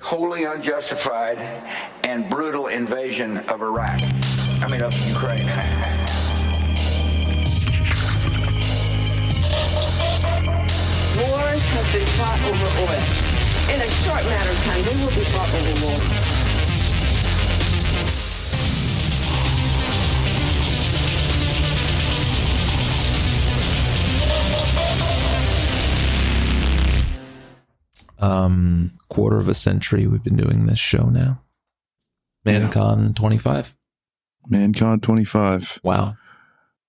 wholly unjustified and brutal invasion of Iraq. Of Ukraine. Wars have been fought over oil. In a short matter of time, they will be fought over war. Quarter of a century we've been doing this show now. ManCon 25. ManCon 25. Wow.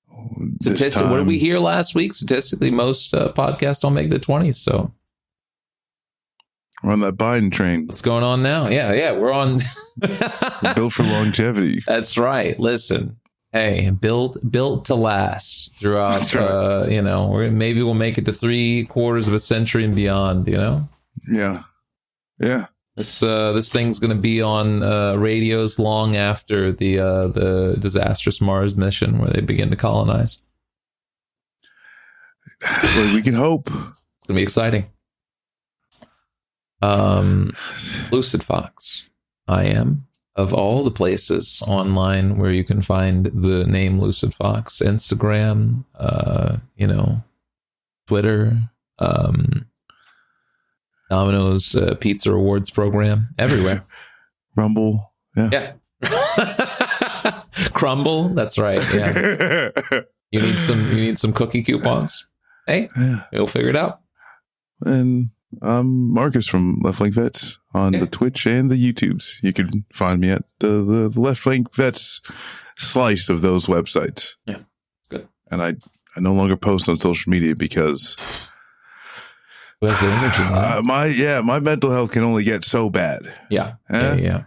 What did we hear last week? Statistically, most podcasts don't make the 20s, so we're on that Biden train. What's going on now? Yeah, we're on. We're built for longevity. That's right. Listen, hey, built to last throughout. Right. Maybe we'll make it to 3/4 of a century and beyond. Yeah. This thing's going to be on radios long after the disastrous Mars mission where they begin to colonize. Well, we can hope. It's going to be exciting. Lucid Fox. I am, of all the places online where you can find the name Lucid Fox, Instagram, Twitter, Domino's Pizza Rewards program, everywhere. Rumble. Yeah. Crumble. That's right. Yeah. You need some cookie coupons. Hey, You'll figure it out. And I'm Marcus from Left Link Vets on the Twitch and the YouTubes. You can find me at the Left Link Vets slice of those websites. Yeah, good. And I no longer post on social media because who has the energy? My mental health can only get so bad. Yeah. I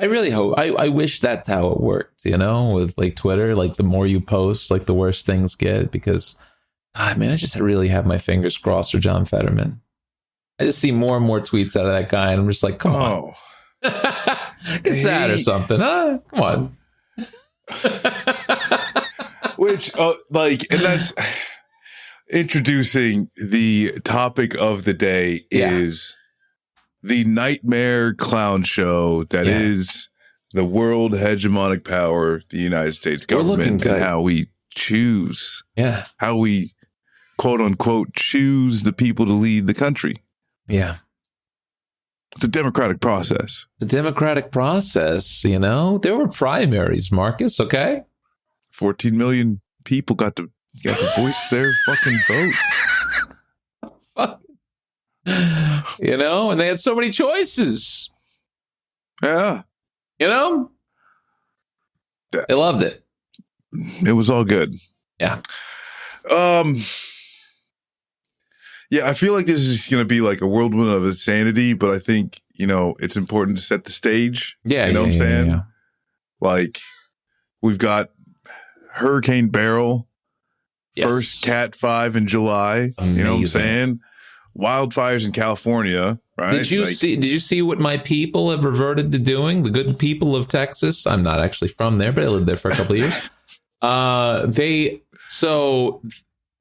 really hope. I wish that's how it worked. With like Twitter, like the more you post, like the worse things get. Because, God, man, I just really have my fingers crossed for John Fetterman. I just see more and more tweets out of that guy, and I'm just like, come on, get sad or something, huh? Come on. And that's introducing the topic of the day is the nightmare clown show that is the world hegemonic power, the United States government, and how we choose, how we quote unquote choose the people to lead the country. Yeah. It's a democratic process. There were primaries, Marcus, okay? 14 million people got to voice their fucking vote. And they had so many choices. Yeah. They loved it. It was all good. Yeah. Yeah, I feel like this is going to be like a whirlwind of insanity, but I think, it's important to set the stage. Yeah. You know what I'm saying? Yeah. Like, we've got Hurricane Beryl, first Cat 5 in July. Amazing. You know what I'm saying? Wildfires in California, right? Did you see what my people have reverted to doing? The good people of Texas. I'm not actually from there, but I lived there for a couple of years.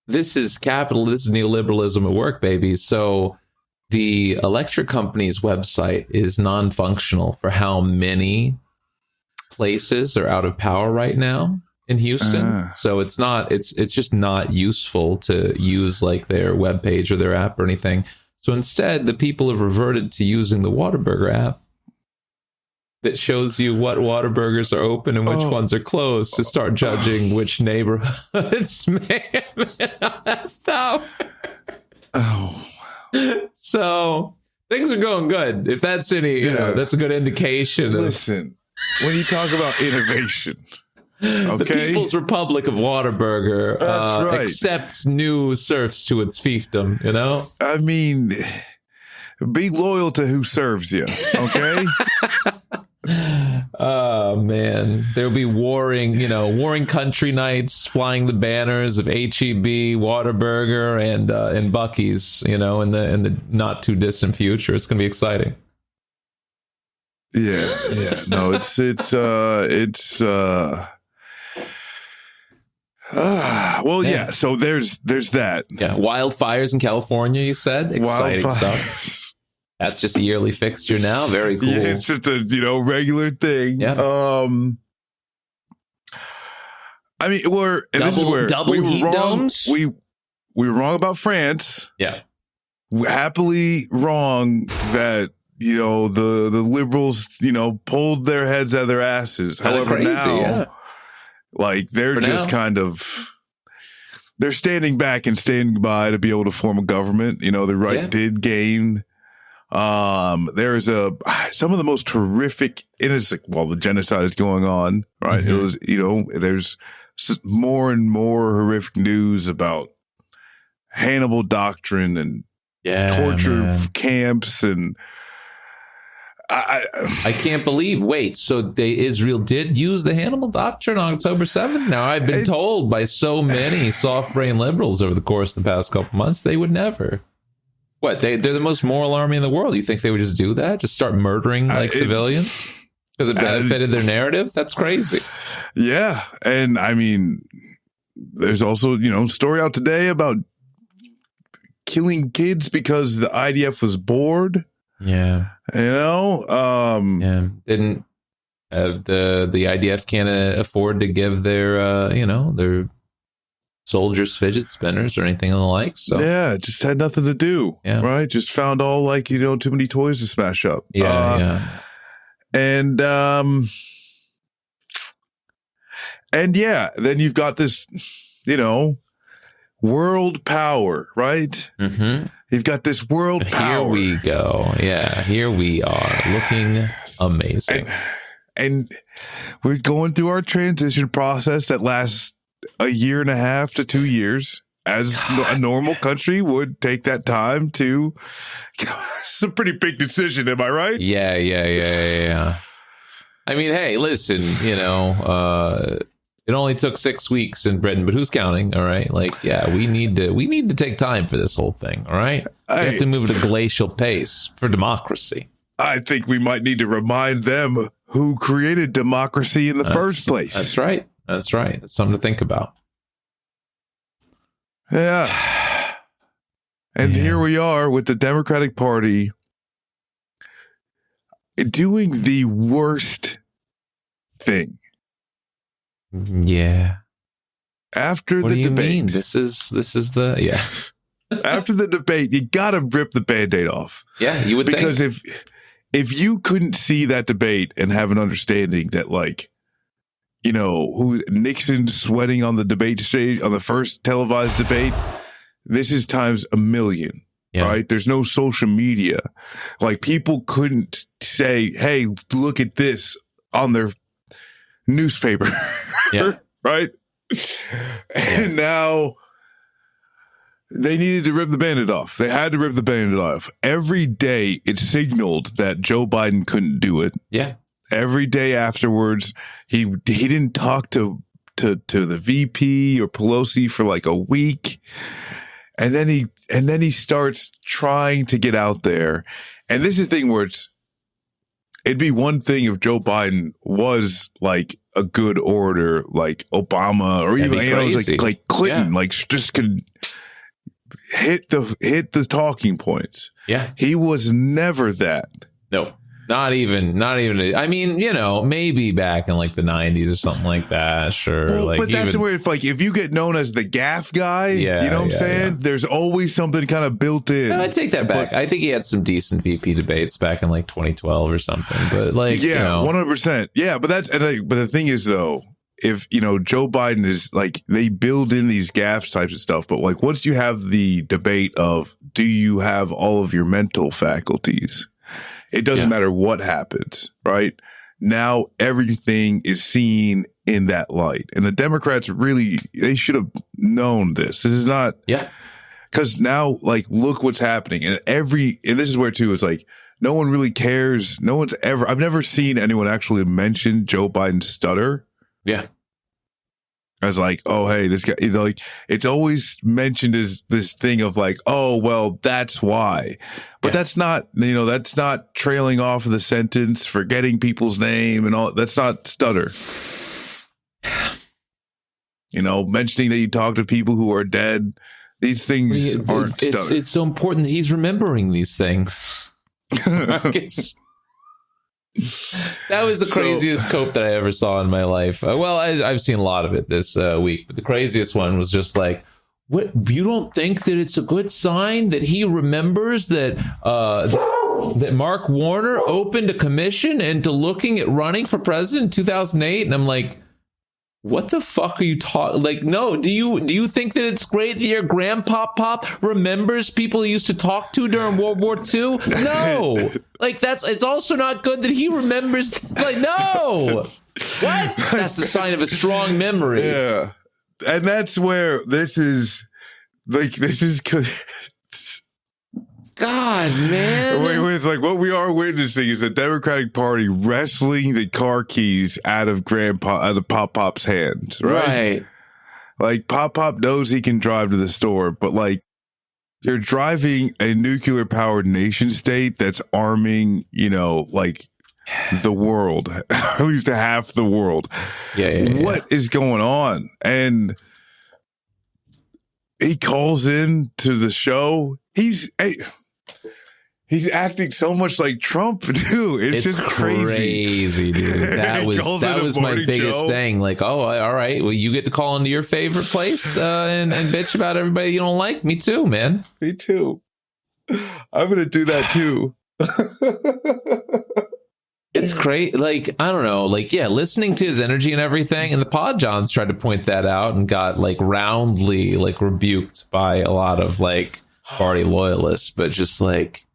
This is capital. This is neoliberalism at work, baby. So the electric company's website is non-functional for how many places are out of power right now in Houston. So it's just not useful to use like their webpage or their app or anything. So instead, the people have reverted to using the Whataburger app that shows you what Whataburgers are open and which ones are closed to start judging which neighborhoods may have power. Oh, wow. So things are going good. If that's that's a good indication. Listen, when you talk about innovation, the People's Republic of Whataburger accepts new serfs to its fiefdom, I mean, be loyal to who serves you, okay? Oh man, there'll be warring country nights, flying the banners of HEB, Whataburger, and Buc-ee's, in the not too distant future. It's going to be exciting. Yeah. No, it's yeah. So there's that. Yeah, wildfires in California. You said exciting stuff. That's just a yearly fixture now. Very cool. Yeah, it's just a regular thing. Yeah. I mean, double we were heat wrong. domes. We were wrong about France. Yeah. We're happily wrong that the liberals pulled their heads out of their asses. Kinda However, crazy, now like they're they're standing back and standing by to be able to form a government. The right did gain. There's some of the most horrific. The genocide is going on, right? It was there's more and more horrific news about Hannibal doctrine and torture camps, and I can't believe. Wait, so Israel did use the Hannibal doctrine on October 7th? Now, I've been told by so many soft-brain liberals over the course of the past couple months they would never. What? They're the most moral army in the world. You think they would just do that? Just start murdering civilians because it benefited their narrative? That's crazy. Yeah, and I mean, there's also story out today about killing kids because the IDF was bored. Yeah. Didn't the IDF can't afford to give their soldiers fidget spinners or anything of the like. So it just had nothing to do. Yeah. Right. Just found all too many toys to smash up. And then you've got this, world power, right? Mm-hmm. You've got this world power. Here we go. Yeah, here we are looking amazing. And we're going through our transition process that lasts a year and a half to 2 years, as a normal country would take that time to. It's a pretty big decision, am I right? Yeah. I mean, hey, listen, it only took 6 weeks in Britain, but who's counting? All right. We need to take time for this whole thing. All right. We have to move at a glacial pace for democracy. I think we might need to remind them who created democracy in the first place. That's right. That's something to think about. Yeah. And here we are with the Democratic Party doing the worst thing. Yeah. After what the do you debate. Mean? This is the After the debate, you gotta rip the Band-Aid off. Yeah, you would because think. if you couldn't see that debate and have an understanding that who Nixon sweating on the debate stage on the first televised debate, this is times a million. Yeah. Right? There's no social media. People couldn't say, hey, look at this on their newspaper. Yeah. Right? And now they needed to rip the Band-Aid off. They had to rip the Band-Aid off. Every day it signaled that Joe Biden couldn't do it. Yeah. Every day afterwards, he didn't talk to the VP or Pelosi for a week. And then he starts trying to get out there. And this is the thing where it'd be one thing if Joe Biden was a good orator, like Obama, or even like Clinton, just could hit the talking points. Yeah, he was never that. No, not even. I mean, maybe back in the 90s or something like that. Sure, well, but that's where it's if you get known as the gaff guy, you know what I'm saying? Yeah. There's always something kind of built in. No, I take that back. I think he had some decent VP debates back in 2012 or something. But 100%. Yeah, but but the thing is though, if Joe Biden is they build in these gaffes types of stuff, but once you have the debate of do you have all of your mental faculties? It doesn't matter what happens, right? Now everything is seen in that light. And the Democrats they should have known this. This is not. Yeah. Because now, look what's happening. And this is where too, it's no one really cares. I've never seen anyone actually mention Joe Biden's stutter. Yeah. I was oh, hey, this guy, it's always mentioned as this thing of oh, well, that's why. But that's not, that's not trailing off of the sentence, forgetting people's name and all. That's not stutter. Mentioning that you talk to people who are dead. These things aren't stutter. It's so important that he's remembering these things. That was the craziest cope that I ever saw in my life. Well, I've seen a lot of it this week, but the craziest one was just like, "What? You don't think that it's a good sign that he remembers that that Mark Warner opened a commission into looking at running for president in 2008?" And I'm like, what the fuck are you talking? Like, no, do you think that it's great that your grandpa pop remembers people he used to talk to during World War II? No. Like, it's also not good that he remembers. Like, no. What? That's the sign of a strong memory. Yeah. And that's where this is God, man. It's like what we are witnessing is the Democratic Party wrestling the car keys out of Pop Pop's hands, right? Like Pop knows he can drive to the store, but like you're driving a nuclear powered nation state that's arming, like the world, at least half the world. What is going on? And he calls in to the show. He's acting so much like Trump, dude. It's just crazy, dude. That was my biggest thing. Like, oh, all right. Well, you get to call into your favorite place and bitch about everybody you don't like. Me too, man. Me too. I'm gonna do that too. It's great. Like, I don't know. Like, yeah, listening to his energy and everything. And the Pod Johns tried to point that out and got like roundly like rebuked by a lot of like party loyalists. But just like,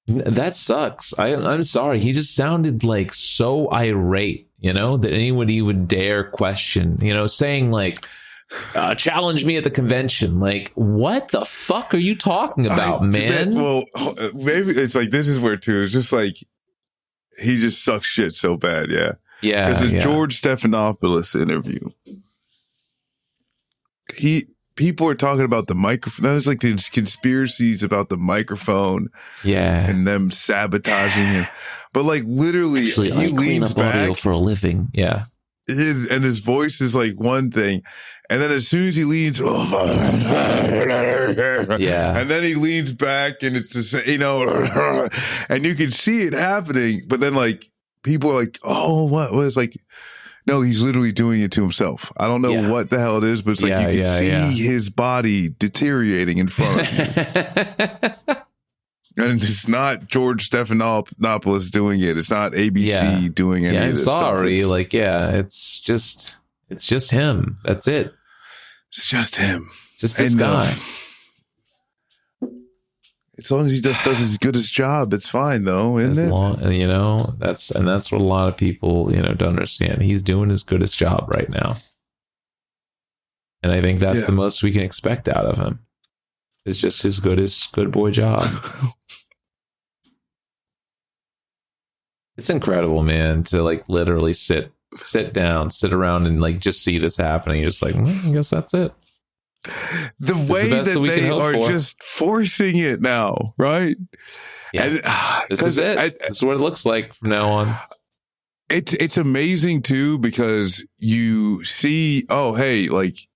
that sucks. I'm sorry. He just sounded like so irate, that anybody would dare question, saying like, challenge me at the convention. Like, what the fuck are you talking about, man? Well, maybe it's like, this is where too, it's just like, he just sucks shit so bad. Yeah. Yeah. There's a George Stephanopoulos interview. People are talking about the microphone. There's like these conspiracies about the microphone. Yeah. And them sabotaging him. But like literally, actually, he leans back audio for a living. Yeah. His voice is like one thing. And then as soon as he leans, yeah. And then he leans back and it's just, and you can see it happening. But then like people are like, oh, what was like, no, he's literally doing it to himself. I don't know what the hell it is, but it's like you can see his body deteriorating in front of you. And it's not George Stephanopoulos doing it. It's not ABC doing any of this sorry. stuff. Like, it's just him. That's it. It's just him. Just this guy. As long as he just does as good as job, it's fine though, isn't it? That's what a lot of people, don't understand. He's doing as good as job right now. And I think that's the most we can expect out of him. It's just his good boy job. It's incredible, man, to like literally sit down, sit around and like just see this happening. You're just like, I guess that's it. The way that they are just forcing it now, right? Yeah, and, this is it. This is what it looks like from now on. It's amazing too because you see, oh hey, like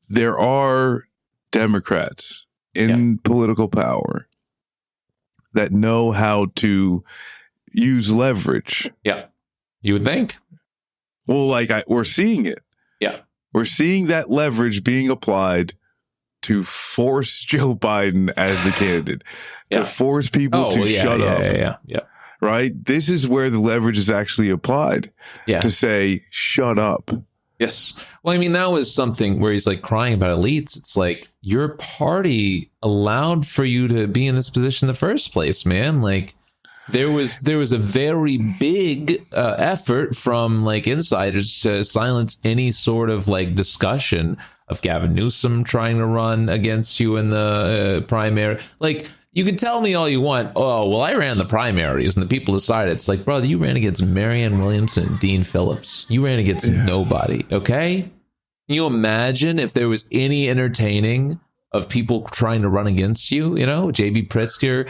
there are Democrats in political power that know how to use leverage. Yeah, you would think. Well, like we're seeing it. Yeah. We're seeing that leverage being applied to force Joe Biden as the candidate, to force people to shut up. Yeah. Right? This is where the leverage is actually applied to say, shut up. Yes. Well, I mean, that was something where he's like crying about elites. It's like your party allowed for you to be in this position in the first place, man. Like there was a very big effort from like insiders to silence any sort of like discussion of Gavin Newsom trying to run against you in the primary. Like, you can tell me all you want. Oh, well, I ran the primaries and the people decided. It's like, brother, you ran against Marianne Williamson and Dean Phillips. You ran against nobody. Okay. Can you imagine if there was any entertaining of people trying to run against you? JB Pritzker,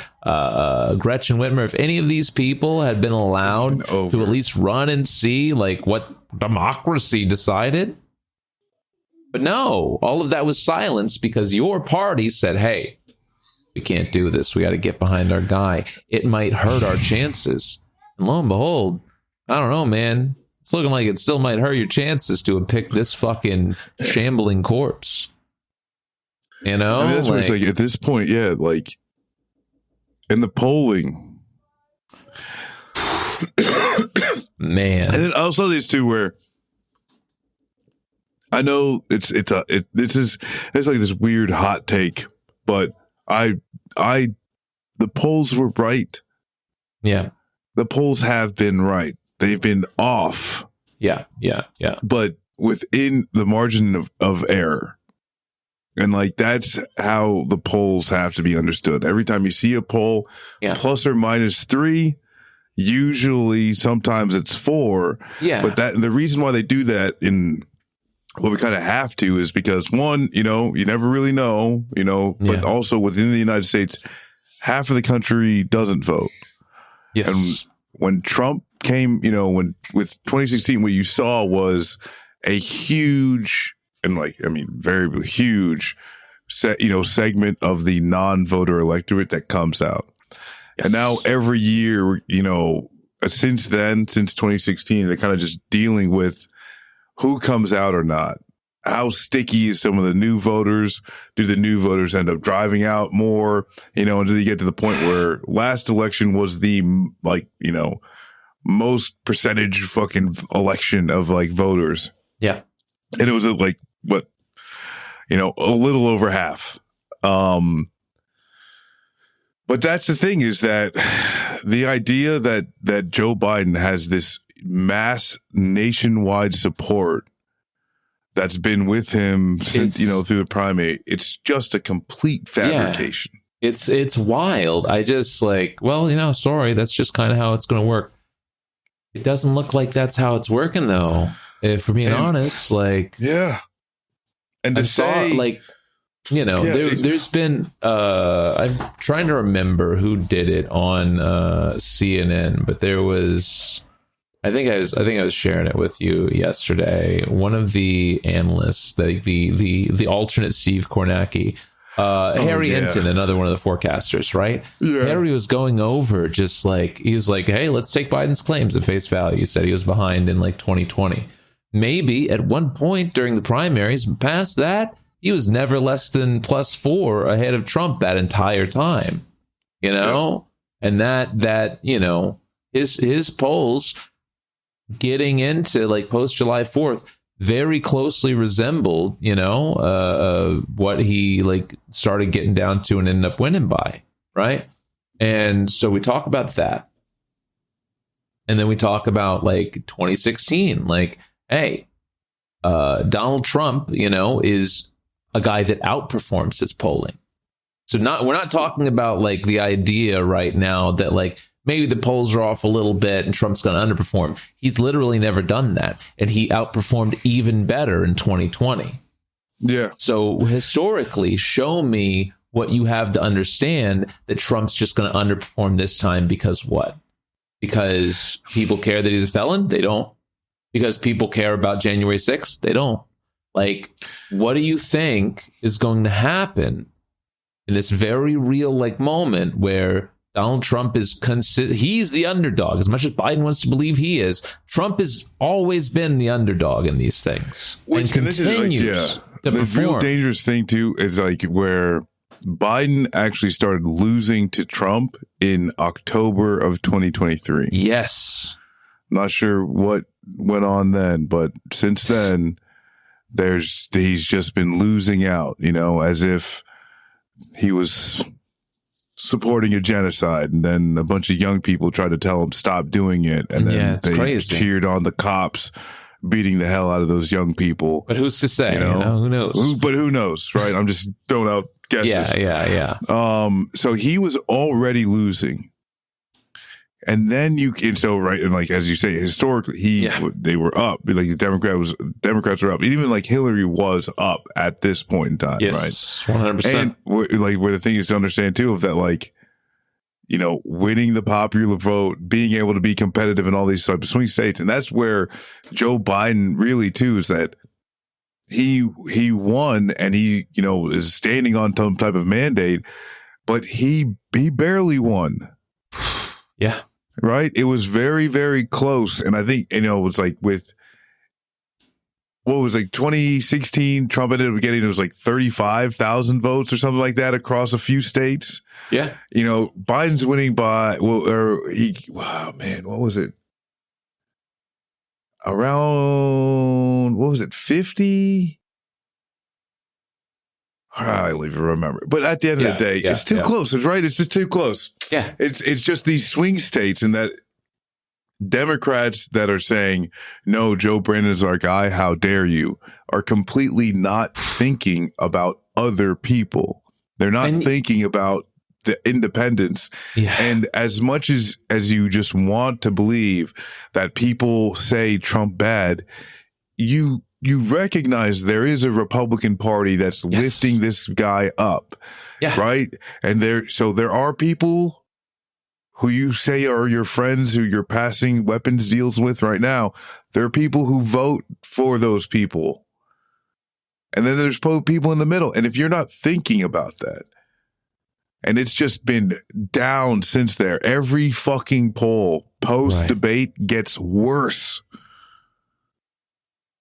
Gretchen Whitmer, if any of these people had been allowed to at least run and see like what democracy decided. But no, all of that was silenced because your party said, hey, we can't do this. We got to get behind our guy. It might hurt our chances. And lo and behold, I don't know, man. It's looking like it still might hurt your chances to have picked this fucking shambling corpse. You know? I mean, that's what it's like at this point, yeah, like in the polling. Man. And then also these two where I know it's like this weird hot take, but the polls were right. Yeah. The polls have been right. They've been off. Yeah. But within the margin of error. And like that's how the polls have to be understood. Every time you see a poll, plus or minus 3, usually sometimes it's 4. Yeah. But the reason why they do that in what we kind of have to is because one, you never really know, but also within the United States, half of the country doesn't vote. Yes. And when Trump came, with 2016, what you saw was a huge and very huge segment of the non-voter electorate that comes out. Yes. And now every year, since 2016, they're kind of just dealing with who comes out or not. How sticky is some of the new voters? Do the new voters end up driving out more? And do they get to the point where last election was the, most percentage fucking election of voters? Yeah. And it was a little over half. But that's the thing is that the idea that Joe Biden has this mass nationwide support that's been with him since, through the primary, it's just a complete fabrication. Yeah, it's wild. I just sorry, that's just kind of how it's going to work. It doesn't look like that's how it's working though. If we're being honest, yeah. And there's been I'm trying to remember who did it on CNN, but there was I think I was sharing it with you yesterday. One of the analysts, the alternate Steve Kornacki, Harry Enton, another one of the forecasters, right? Yeah. Harry was going over he was like, hey, let's take Biden's claims at face value. He said he was behind in 2020. Maybe at one point during the primaries, past that, he was never less than +4 ahead of Trump that entire time, and that his polls getting into post July 4th very closely resembled, what he started getting down to and ended up winning by. Right. And so we talk about that. And then we talk about 2016, hey, Donald Trump, is a guy that outperforms his polling. So we're not talking about the idea right now that maybe the polls are off a little bit and Trump's going to underperform. He's literally never done that. And he outperformed even better in 2020. Yeah. So historically, show me what you have to understand that Trump's just going to underperform this time because what? Because people care that he's a felon? They don't. Because people care about January 6th? They don't. What do you think is going to happen in this very real moment where Donald Trump is he's the underdog as much as Biden wants to believe he is. Trump has always been the underdog in these things and continues to perform. The real dangerous thing too is where Biden actually started losing to Trump in October of 2023. Yes. Not sure what went on then, but since then he's just been losing out, as if he was supporting a genocide, and then a bunch of young people tried to tell him stop doing it, and then they cheered on the cops beating the hell out of those young people. But who's to say? Who knows? But who knows, right? I'm just throwing out guesses. Yeah. So he was already losing, and then and as you say, historically, they were up. The Democrats were up. Even Hillary was up at this point in time, yes, right? 100%. And where the thing is to understand too, of that, winning the popular vote, being able to be competitive in all these types of swing states, and that's where Joe Biden really too is that he won, and he is standing on some type of mandate but he barely won. Yeah. Right? It was very, very close. And I think, it was like with, 2016, Trump ended up getting, it was like 35,000 votes or something like that across a few states. Yeah. Biden's winning by, what was it? Around, 50? I don't even remember. But at the end of the day, it's too close. It's right. It's just too close. Yeah. It's just these swing states, and that Democrats that are saying, no, Joe Brandon's our guy, how dare you, are completely not thinking about other people. They're not thinking about the independents. Yeah. And as much as you just want to believe that people say Trump bad, you recognize there is a Republican Party that's lifting this guy up. Yeah. Right. And there are people who you say are your friends who you're passing weapons deals with right now. There are people who vote for those people. And then there's people in the middle. And if you're not thinking about that, and it's just been down since there, every fucking poll post debate gets worse.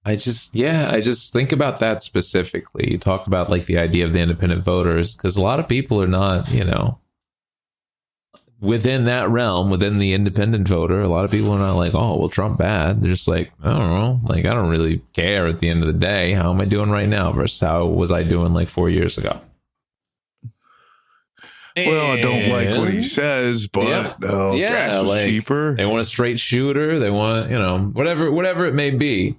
I just think about that specifically. You talk about like the idea of the independent voters, because a lot of people are not, within that realm, within the independent voter, a lot of people are not like, oh, well, Trump bad. They're just like, I don't know. Like, I don't really care at the end of the day. How am I doing right now versus how was I doing like 4 years ago? Well, I don't like what he says, but gas is like, cheaper. They want a straight shooter. They want, whatever it may be.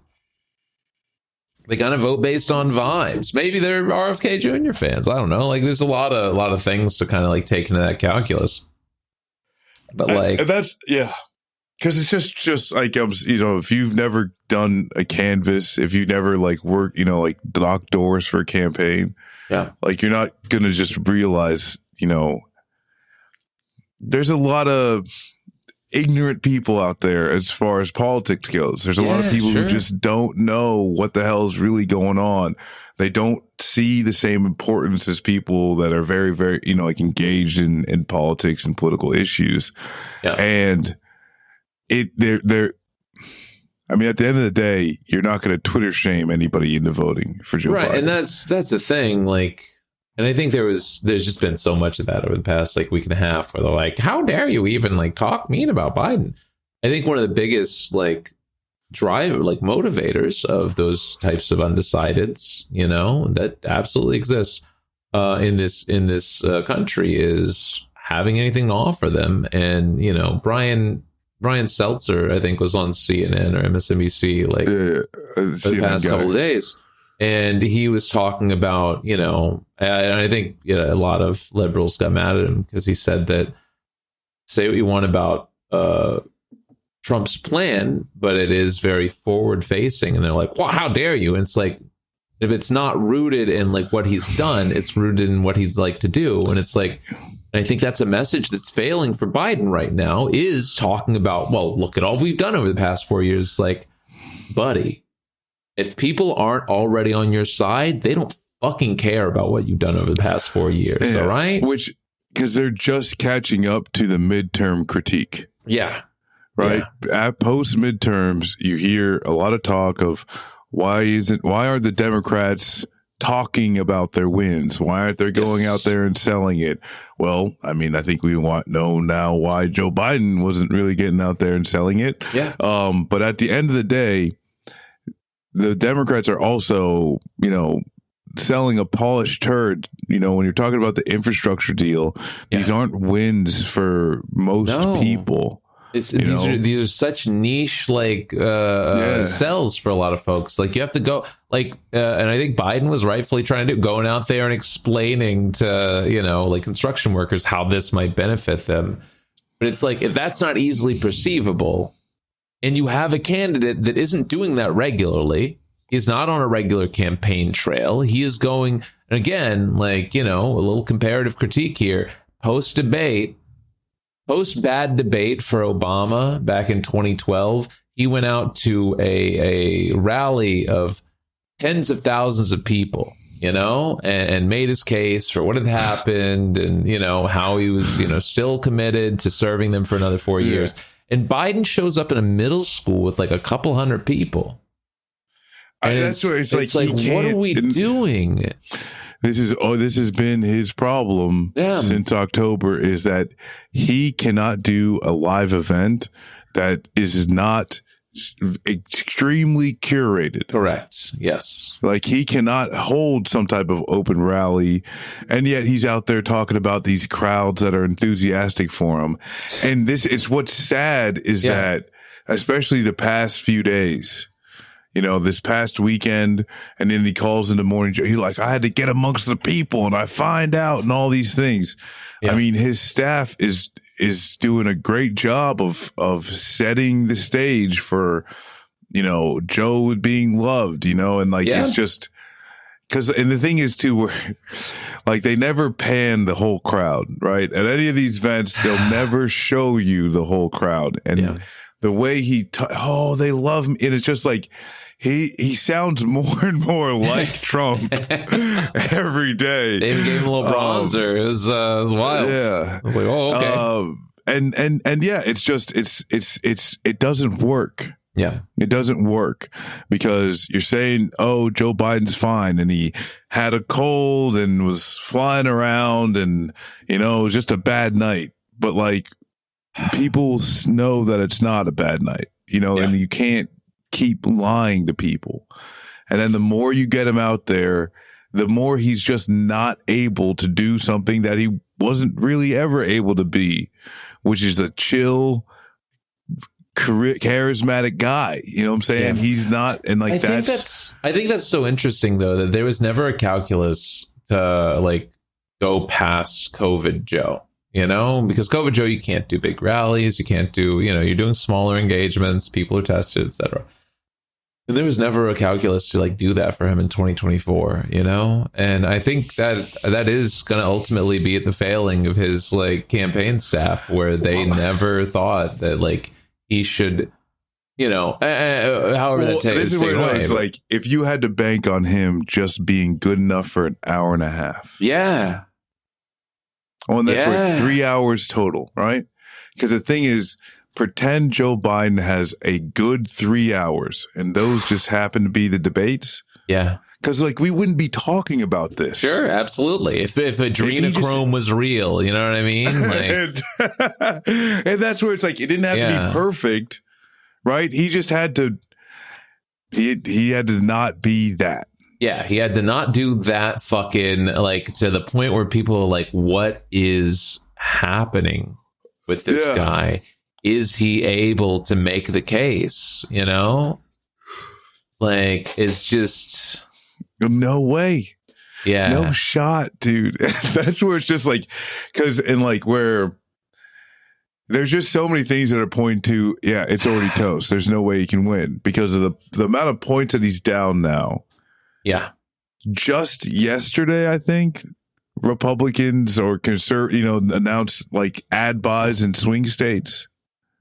They kind of vote based on vibes. Maybe they're RFK Jr. fans. I don't know. Like, there's a lot of things to kind of like take into that calculus. But like, that's because it's just like if you've never done a canvas, if you never like work, like knock doors for a campaign, like you're not gonna just realize, there's a lot of ignorant people out there as far as politics goes. There's a lot of people who just don't know what the hell is really going on. They don't see the same importance as people that are very, very, like engaged in politics and political issues. Yeah. And they're I mean, at the end of the day, you're not going to Twitter shame anybody into voting for Joe Biden. And that's the thing. Like, and I think there's just been so much of that over the past like week and a half where they're like, how dare you even like talk mean about Biden? I think one of the biggest like motivators of those types of undecideds, that absolutely exist in this country is having anything to offer them. And, Brian Seltzer, I think, was on CNN or MSNBC the past couple of days. And he was talking about, and I think a lot of liberals got mad at him because he said that say what you want about Trump's plan, but it is very forward facing. And they're like, well, how dare you? And it's like, if it's not rooted in like what he's done, it's rooted in what he's like to do. And it's like, I think that's a message that's failing for Biden right now, is talking about, well, look at all we've done over the past 4 years. It's like, buddy, if people aren't already on your side, they don't fucking care about what you've done over the past 4 years. Yeah, all right. Because they're just catching up to the midterm critique. Yeah. Right. Yeah. At post midterms, you hear a lot of talk of why are the Democrats talking about their wins? Why aren't they going out there and selling it? Well, I mean, I think we know now why Joe Biden wasn't really getting out there and selling it. Yeah. But at the end of the day, the Democrats are also, selling a polished turd. When you're talking about the infrastructure deal, these aren't wins for most people. These are such niche sells for a lot of folks. Like you have to go and I think Biden was rightfully trying to going out there and explaining to construction workers how this might benefit them. But it's like, if that's not easily perceivable and you have a candidate that isn't doing that regularly, he's not on a regular campaign trail. He is going, and again, a little comparative critique here, post bad debate for Obama back in 2012, he went out to a rally of tens of thousands of people, you know, and made his case for what had happened and, you know, how he was, you know, still committed to serving them for another 4 years. And Biden shows up in a middle school with like a couple hundred people. And that's where it's like what are we doing? This has been his problem since October, is that he cannot do a live event that is not extremely curated. Correct. Yes. Like, he cannot hold some type of open rally, and yet he's out there talking about these crowds that are enthusiastic for him. And it's what's sad is that, especially the past few days, you know, this past weekend, and then he calls in the morning, he's like, I had to get amongst the people and I find out and all these things. Yeah. I mean, his staff is doing a great job of setting the stage for, you know, Joe being loved, you know, and like, it's just and the thing is too, where like they never pan the whole crowd, right? At any of these events, they'll never show you the whole crowd. And the way they love me. And it's just like, he sounds more and more like Trump every day. They even gave him a little bronzer. It was wild. Yeah. I was like, oh, okay. And yeah, it's just, it doesn't work. Yeah. It doesn't work because you're saying, oh, Joe Biden's fine. And he had a cold and was flying around and, you know, it was just a bad night. But like, people know that it's not a bad night, you know, and you can't keep lying to people. And then the more you get him out there, the more he's just not able to do something that he wasn't really ever able to be, which is a chill, charismatic guy. You know what I'm saying? He's not. And like, I think that's so interesting though, that there was never a calculus to like go past COVID Joe. You know, because COVID Joe, you can't do big rallies. You can't do, you know, you're doing smaller engagements. People are tested, etc. And there was never a calculus to like do that for him in 2024, you know? And I think that is going to ultimately be the failing of his like campaign staff, where they never thought that like he should, you know, however that takes. This is where it's like, if you had to bank on him just being good enough for an hour and a half. Yeah. Oh, and that's like 3 hours total, right? Because the thing is, pretend Joe Biden has a good 3 hours, and those just happen to be the debates. Yeah. Because like, we wouldn't be talking about this. Sure, absolutely. If adrenochrome was real, you know what I mean? Like, and that's where it's like, it didn't have to be perfect, right? He just had to. He had to not be that. Yeah, he had to not do that fucking, like, to the point where people are like, what is happening with this guy? Is he able to make the case? You know? Like, it's just... No way. Yeah. No shot, dude. That's where it's just like... Because, and like, where... There's just so many things that are pointing to, it's already toast. There's no way he can win because of the amount of points that he's down now. Yeah. Just yesterday, I think Republicans or announced like ad buys in swing states.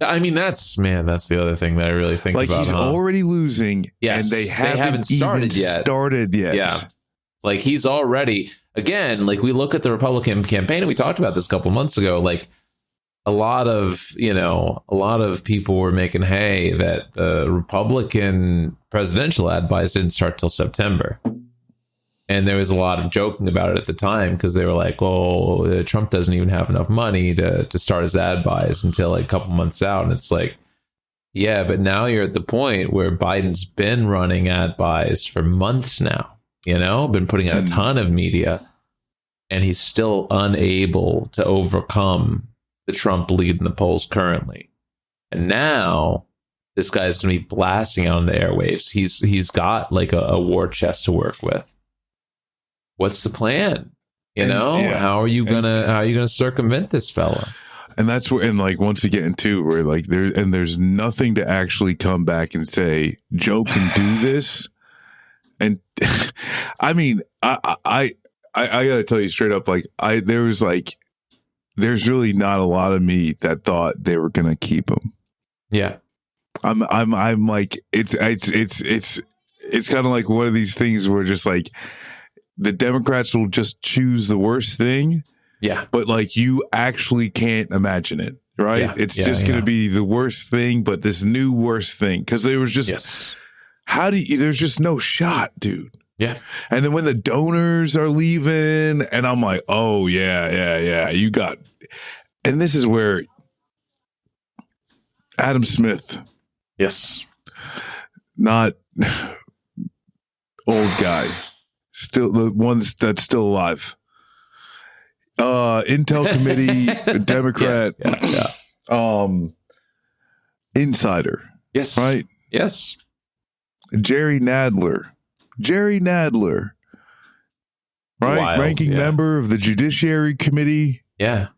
I mean, that's the other thing that I really think like about. He's already losing, and they haven't started yet. Yeah. Like, he's already, again, like, we look at the Republican campaign, and we talked about this a couple months ago, like, a lot of people were making hay that the Republican presidential ad buys didn't start till September. And there was a lot of joking about it at the time because they were like, oh, Trump doesn't even have enough money to start his ad buys until like a couple months out. And it's like, yeah, but now you're at the point where Biden's been running ad buys for months now, you know, been putting out a ton of media, and he's still unable to overcome the Trump lead in the polls currently. And now this guy's going to be blasting out on the airwaves. He's got like a war chest to work with. What's the plan? You know, how are you gonna circumvent this fella? And that's where, and like, once again too, where like there's nothing to actually come back and say Joe can do this. And I mean, I gotta tell you straight up, like there's really not a lot of me that thought they were gonna keep him. Yeah, I'm like, it's kind of like one of these things where just like, the Democrats will just choose the worst thing. Yeah. But like you actually can't imagine it, right? Yeah. It's just going to be the worst thing, but this new worst thing. Because there was just, there's just no shot, dude. Yeah. And then when the donors are leaving, and I'm like, oh, yeah. You got, and this is where Adam Smith. Yes. Not old guy. Still the one that's still alive. Intel committee, Democrat, insider. Yes. Right? Yes. Jerry Nadler. Right? Wild, ranking member of the Judiciary Committee. Yeah.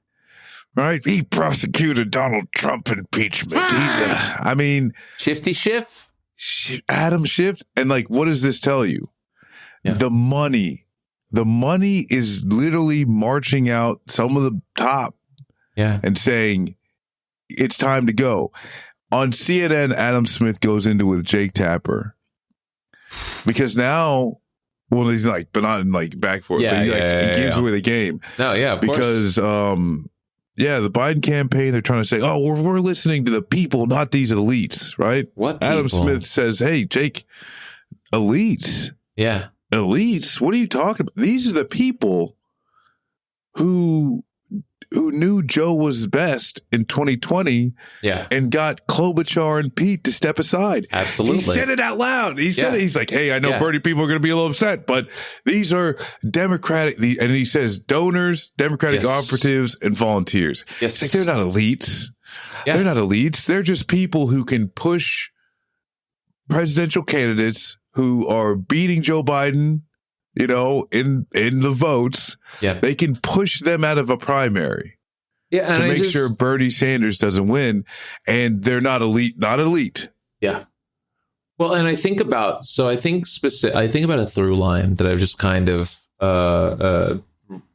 Right? He prosecuted Donald Trump impeachment. He's Shifty Schiff. Adam Schiff. And like, what does this tell you? Yeah. The money is literally marching out some of the top and saying it's time to go. On CNN, Adam Smith goes into with Jake Tapper because now, well, he's like, but not in like back forth, but he gives away the game. No, yeah, of because, course. The Biden campaign, they're trying to say, oh, we're listening to the people, not these elites, right? What Adam people? Smith says, hey, Jake, elites. Yeah. Elites? What are you talking about? These are the people who knew Joe was best in 2020 and got Klobuchar and Pete to step aside. Absolutely. He said it out loud. He said it. He's like, hey, I know Bernie people are going to be a little upset, but these are Democratic. And he says donors, Democratic operatives, and volunteers. Yes. It's like they're not elites. Yeah. They're not elites. They're just people who can push presidential candidates who are beating Joe Biden, in the votes. Yeah. They can push them out of a primary to make sure Bernie Sanders doesn't win. And they're not elite. Yeah. Well, and I think about a through line that I've just kind of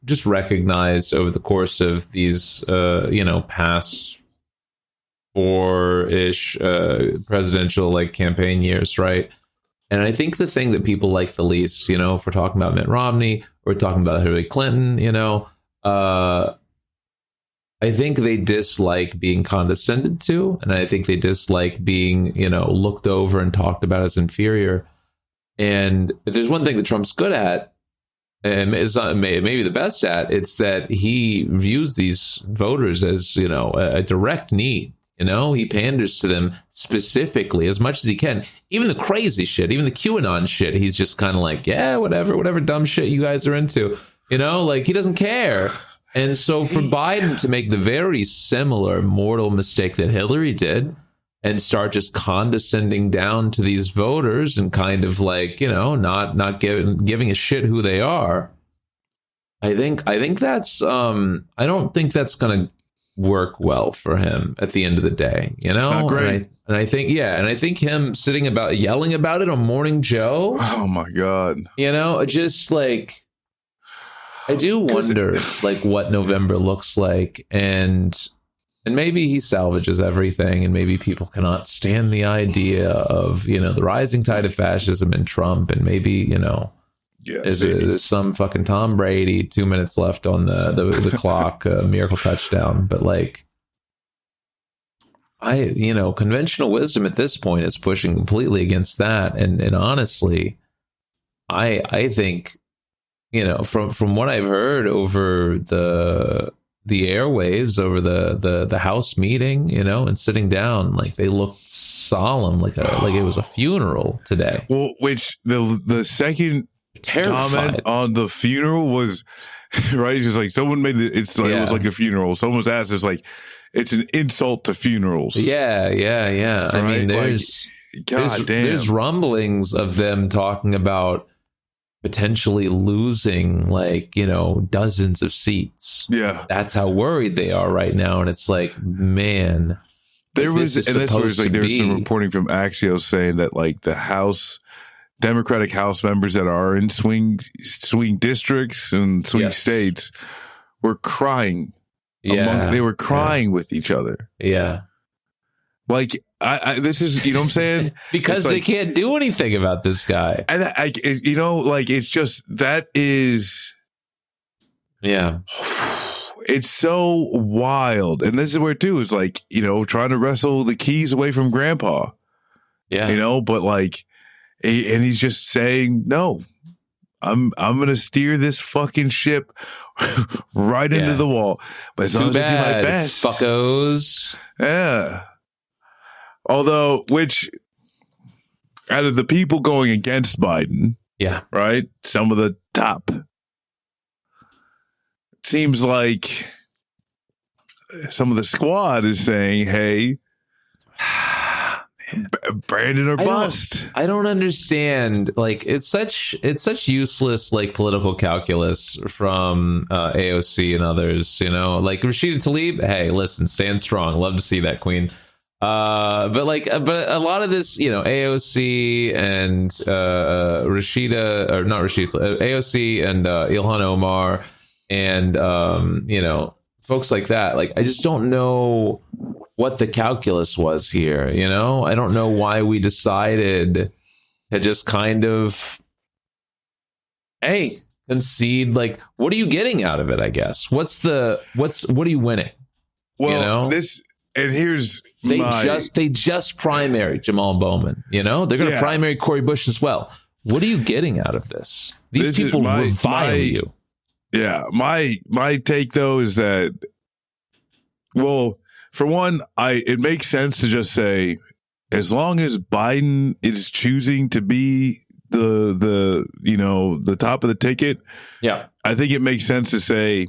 just recognized over the course of these, past 4-ish presidential campaign years, right? And I think the thing that people like the least, if we're talking about Mitt Romney, or we're talking about Hillary Clinton, I think they dislike being condescended to, and I think they dislike being, looked over and talked about as inferior. And if there's one thing that Trump's good at, and is maybe the best at, it's that he views these voters as, a direct need. He panders to them specifically as much as he can. Even the crazy shit, even the QAnon shit, he's just kind of like, yeah, whatever dumb shit you guys are into. He doesn't care. And so for Biden to make the very similar mortal mistake that Hillary did and start just condescending down to these voters and kind of not giving a shit who they are, I think that's I don't think that's going to work well for him at the end of the day, It's not great. And I think him yelling about it on Morning Joe. Oh my God. Just I do wonder what November looks like, and maybe he salvages everything, and maybe people cannot stand the idea of, the rising tide of fascism in Trump, and maybe, there's some fucking Tom Brady 2 minutes left on the clock, miracle touchdown. But conventional wisdom at this point is pushing completely against that. And honestly, I think, from what I've heard over the airwaves, over the House meeting, and sitting down, they looked solemn, like it was a funeral today. Well, which the second comment on the funeral was right. It's just like someone made it. It was like a funeral. Someone was asked. It's an insult to funerals. Yeah. Right? I mean, there's rumblings of them talking about potentially losing dozens of seats. Yeah, that's how worried they are right now. And it's like, man, there's some reporting from Axios saying that the Democratic House members that are in swing districts and swing states were crying. They were crying with each other. Yeah. Like, I this is, you know what I'm saying? Because they can't do anything about this guy. And you know, like, it's just, that is, yeah, it's so wild. And this is where too is like, you know, trying to wrestle the keys away from grandpa. Yeah. You know, but like, and he's just saying, no, I'm going to steer this fucking ship right into the wall. But as long as I do my best. Fuckos. Yeah. Although, which out of the people going against Biden, right, some of the top, it seems like some of the squad is saying, hey, Brandon or bust. I don't understand. Like, it's such useless like political calculus from AOC and others. You know, like Rashida Tlaib. Hey, listen, stand strong. Love to see that, Queen. But a lot of this, you know, AOC and Rashida, or not Rashida, AOC and Ilhan Omar and you know, folks like that. Like, I just don't know what the calculus was here. You know, I don't know why we decided to just kind of, hey, concede. Like, what are you getting out of it? I guess what are you winning? Well, you know? And here's they just primary Jamal Bowman. You know, they're going to primary Cori Bush as well. What are you getting out of this? These people revile you. Yeah, my take though is that, well, for one, it makes sense to just say, as long as Biden is choosing to be the you know, the top of the ticket. Yeah, I think it makes sense to say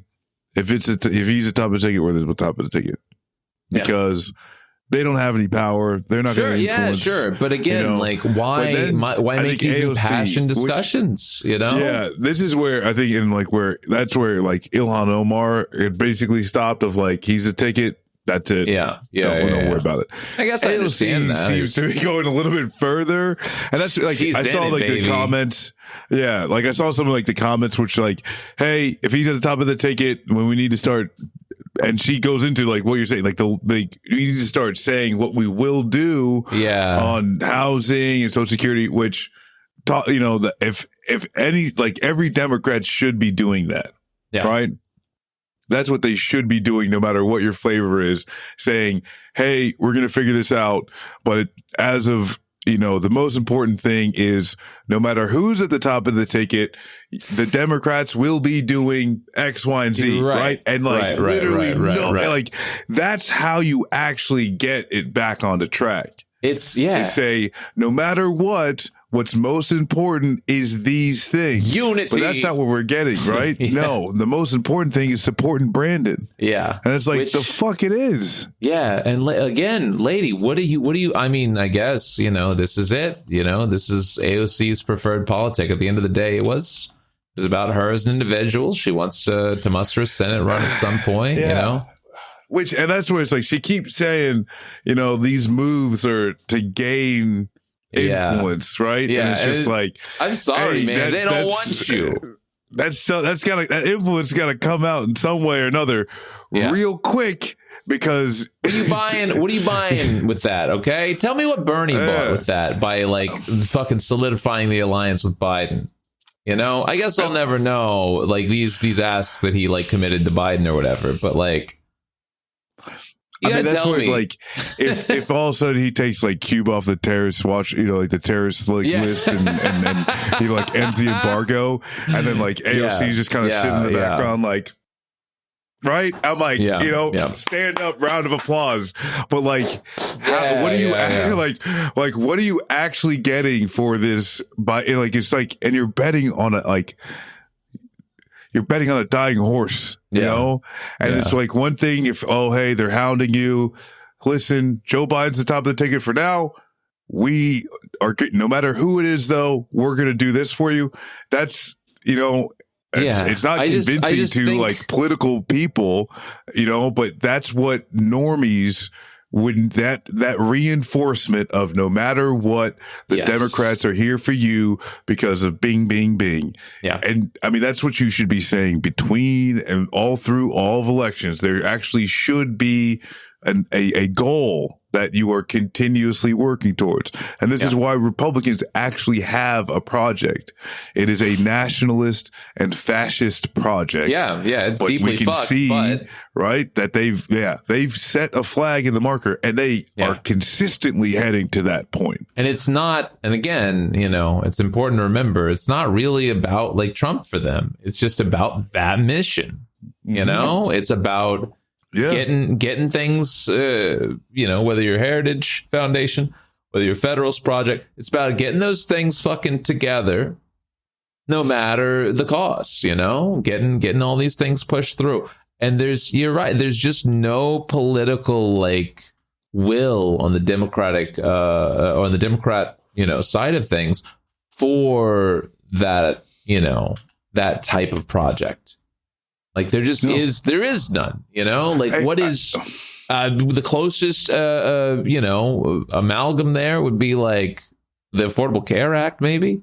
if he's the top of the ticket, we're the top of the ticket. Because they don't have any power. They're not going to influence. Yeah, sure. But again, you know, like, why make these impassioned discussions, you know? Yeah, this is where I think that's where like Ilhan Omar, it basically stopped of like, he's a ticket. That's it. Don't worry about it. I guess I understand that. Seems to be going a little bit further. And that's like, I saw like the comments. Yeah. Like I saw some of like the comments, which like, hey, if he's at the top of the ticket, when we need to start, and she goes into like what you're saying, like we need to start saying what we will do on housing and Social Security, which, you know, if any, like every Democrat should be doing that, right? That's what they should be doing, no matter what your flavor is, saying, hey, we're going to figure this out. But as of, you know, the most important thing is no matter who's at the top of the ticket, the Democrats will be doing X, Y, and Z, right? And like like that's how you actually get it back on the track. It's They say no matter what's most important is these things. Unity. But that's not what we're getting, right? No, the most important thing is supporting Brandon. Yeah. And it's like, the fuck it is. Yeah. And again, lady, what do you, I mean, I guess, you know, this is it. You know, this is AOC's preferred politic. At the end of the day, it was about her as an individual. She wants to muster a Senate run at some point, you know? And that's where it's like, she keeps saying, you know, these moves are to gain influence, right? Yeah. And it's just like, I'm sorry, man. They don't want you. That influence gotta come out in some way or another real quick, because what are you buying with that? Okay. Tell me what Bernie bought with that by like fucking solidifying the alliance with Biden. You know, I guess I'll never know, like these asks that he like committed to Biden or whatever, but like, I mean, that's where, like, if all of a sudden he takes like Cuba off the terrorist watch, you know, like the terrorist list, and he like ends the embargo, and then like AOC is just kind of sitting in the background, like, right? I'm like, you know, stand up, round of applause. But like, what are you like? What are you actually getting for this? By like, it's like, and you're betting on it, like. You're betting on a dying horse, you know? And it's like one thing if, hey, they're hounding you. Listen, Joe Biden's the top of the ticket for now. We are, no matter who it is, though, we're going to do this for you. That's, you know, it's not convincing to like political people, you know, but that's what normies would, that reinforcement of no matter what, the Democrats are here for you because of bing, bing, bing. Yeah. And I mean, that's what you should be saying between and all through all of elections. There actually should be a goal that you are continuously working towards. And this is why Republicans actually have a project. It is a nationalist and fascist project. Yeah, it's but deeply we can fucked, see, right, that they've set a flag in the marker, and they are consistently heading to that point. And it's not, and again, it's important to remember, it's not really about like Trump for them. It's just about that mission. It's about getting things, whether you're Heritage Foundation, whether you're Federalist Project, it's about getting those things fucking together, no matter the cost, getting all these things pushed through. And you're right, there's just no political like will on the Democratic or on the Democrat, side of things for that, that type of project. Like there just there is none, what is the closest, amalgam there would be like the Affordable Care Act, maybe.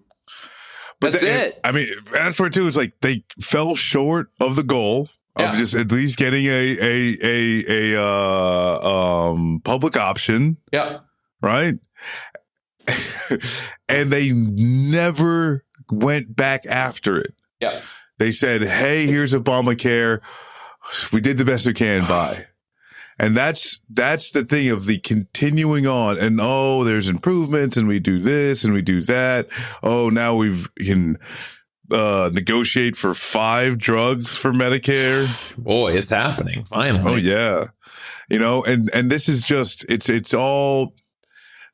But that's it. I mean, as for it too, it's like they fell short of the goal of just at least getting a public option. Yeah. Right. And they never went back after it. Yeah. They said, hey, here's Obamacare. We did the best we can by. And that's the thing of the continuing on. And, there's improvements and we do this and we do that. Now we can negotiate for 5 drugs for Medicare. Boy, it's happening finally. Oh, yeah. And this is just, it's all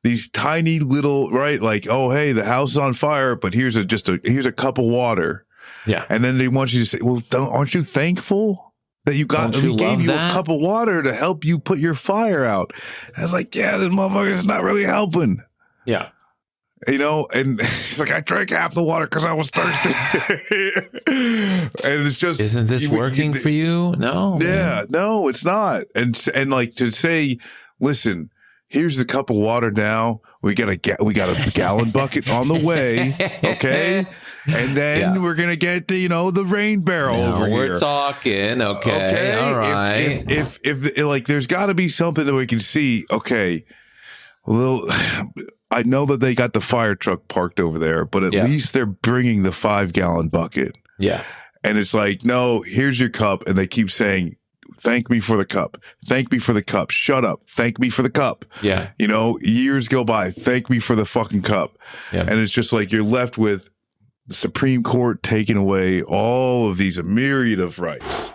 these tiny little, right? Like, hey, the house is on fire, but here's a cup of water. Yeah. And then they want you to say, well, aren't you thankful that we gave you a cup of water to help you put your fire out? I was like, yeah, this motherfucker's not really helping. Yeah. And he's like, I drank half the water because I was thirsty. And it's just, isn't this working for you? No. Yeah, no, it's not. And like to say, listen, here's the cup of water now. We got a gallon bucket on the way. Okay. And then we're going to get the rain barrel over here. We're talking. Okay. All right. If like, there's got to be something that we can see. Okay. I know that they got the fire truck parked over there, but at least they're bringing the 5-gallon bucket. Yeah. And it's like, no, here's your cup. And they keep saying, thank me for the cup. Thank me for the cup. Shut up. Thank me for the cup. Yeah. Years go by. Thank me for the fucking cup. Yeah. And it's just like you're left with the Supreme Court taking away all of these myriad of rights,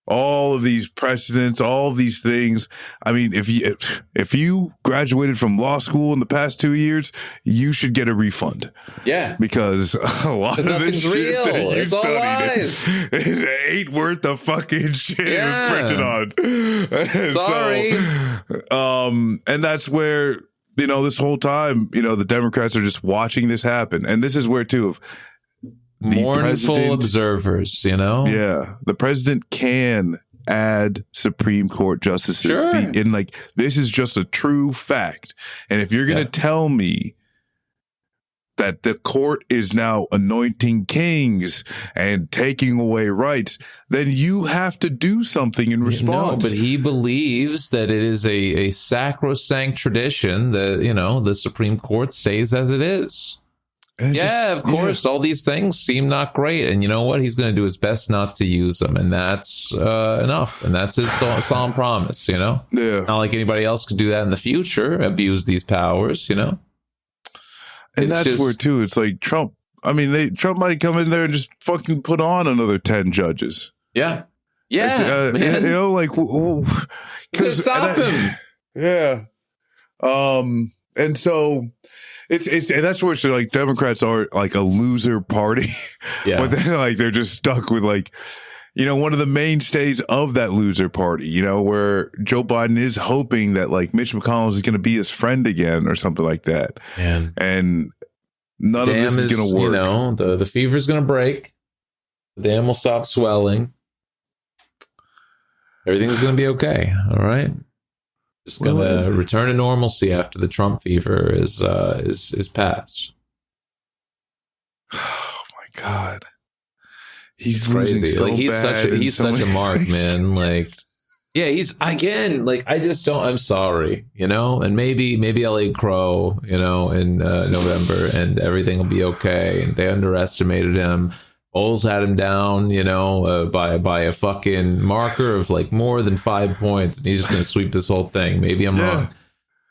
all of these precedents, all of these things. I mean, if you graduated from law school in the past 2 years, you should get a refund. Yeah. Because a lot of this shit real. that you it's all lies. is ain't worth the fucking shit it's printed on. Sorry. And that's where, this whole time, the Democrats are just watching this happen. And this is where too, mournful observers, Yeah. The president can add Supreme Court justices. Sure. This is just a true fact. And if you're going to tell me that the court is now anointing kings and taking away rights, then you have to do something in response. No, but he believes that it is a sacrosanct tradition that, the Supreme Court stays as it is. Of course, all these things seem not great. And you know what? He's going to do his best not to use them. And that's enough. And that's his solemn promise, Yeah. Not like anybody else could do that in the future, abuse these powers, And that's where, too, it's like Trump. I mean, Trump might come in there and just fucking put on another 10 judges. Yeah. Yeah. Because stop him. Yeah. And so and that's where it's like Democrats are like a loser party. Yeah. But then they're just stuck with one of the mainstays of that loser party, where Joe Biden is hoping that Mitch McConnell is going to be his friend again or something like that. And none of this is going to work. The fever's going to break. The dam will stop swelling. Everything's going to be okay. All right. Just going to return to normalcy after the Trump fever is past. Oh my God. He's crazy. So he's bad such a mark, man. Yeah, he's again like I just don't. I'm sorry, and maybe I'll eat crow, in November, and everything will be okay. And they underestimated him. Bowles had him down, by a fucking marker of like more than 5 points, and he's just gonna sweep this whole thing. Maybe I'm wrong,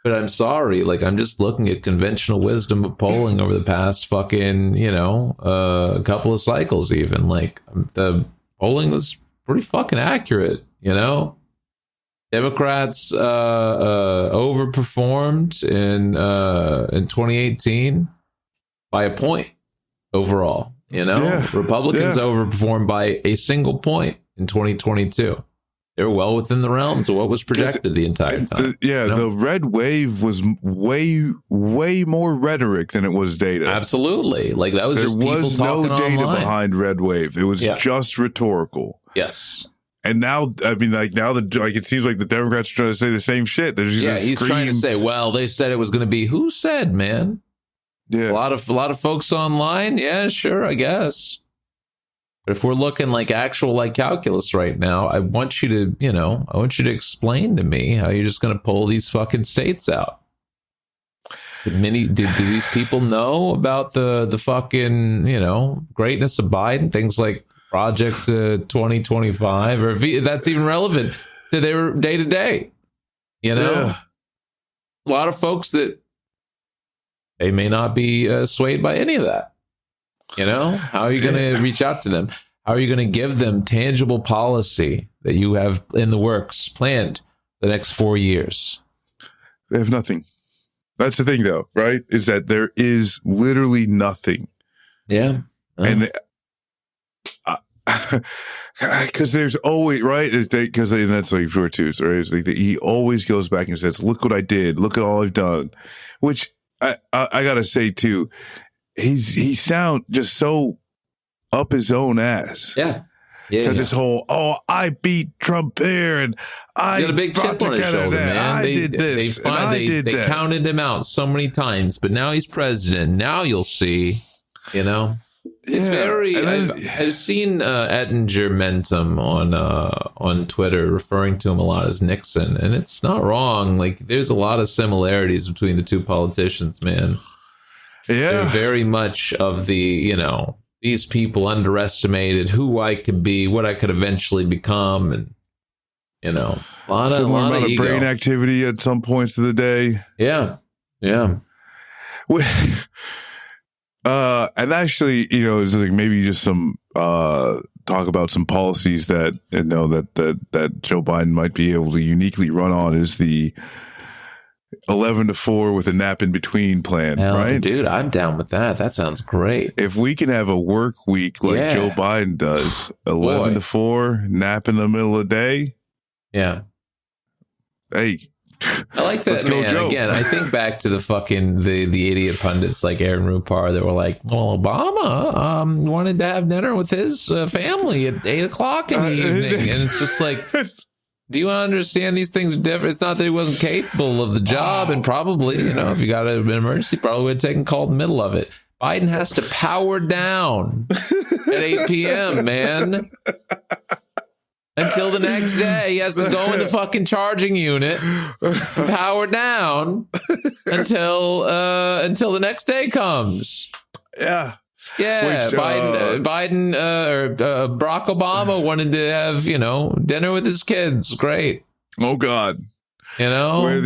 but I'm sorry. Like I'm just looking at conventional wisdom of polling over the past fucking a couple of cycles. Even like the polling was pretty fucking accurate, Democrats overperformed in 2018 by a point overall. Republicans overperformed by a single point in 2022. They were well within the realms of what was projected the entire time. The red wave was way more rhetoric than it was data. Absolutely, like that was just people talking online. There was no data behind red wave. It was just rhetorical. Yes. And now, I mean, it seems like the Democrats are trying to say the same shit. They're just he's trying to say, well, they said it was going to be. Who said, man? Yeah, a lot of folks online. Yeah, sure, I guess. But if we're looking like actual like calculus right now, I want you to explain to me how you're just going to pull these fucking states out. Do these people know about the fucking greatness of Biden? Things like Project 2025, or if that's even relevant to their day to day, a lot of folks that they may not be swayed by any of that. How are you going to reach out to them? How are you going to give them tangible policy that you have in the works planned the next 4 years? They have nothing. That's the thing, though, right? Is that there is literally nothing. Yeah, and. Because there's always because that's like for twos, right? Like he always goes back and says, "Look what I did! Look at all I've done." Which I gotta say too, he sound just so up his own ass. Yeah, because this whole I beat Trump there and I got a big chip on his shoulder, man. I did this. They counted him out so many times, but now he's president. Now you'll see, It's very. I've seen Ettinger Mentum on Twitter referring to him a lot as Nixon, and it's not wrong. Like there's a lot of similarities between the two politicians, man. Yeah, they're very much of the these people underestimated who I could be, what I could eventually become, and a lot of ego. Brain activity at some points of the day. Yeah. And actually, it's like maybe just some talk about some policies that that Joe Biden might be able to uniquely run on is the 11 to 4 with a nap in between plan. Right, dude, I'm down with that. That sounds great. If we can have a work week like Joe Biden does, 11 to 4, nap in the middle of the day. Yeah. Hey. I like that, man. Joe. Again, I think back to the fucking the idiot pundits like Aaron Rupar that were like, well, Obama wanted to have dinner with his family at 8:00 in the evening, and it's just like, do you understand these things are different? It's not that he wasn't capable of the job, and probably if you got an emergency, probably would have taken call in the middle of it. Biden has to power down at 8 p.m., man. Until the next day, he has to go in the fucking charging unit, power down until the next day comes. Yeah. Which, Biden or Barack Obama wanted to have dinner with his kids. Great. Oh God. Where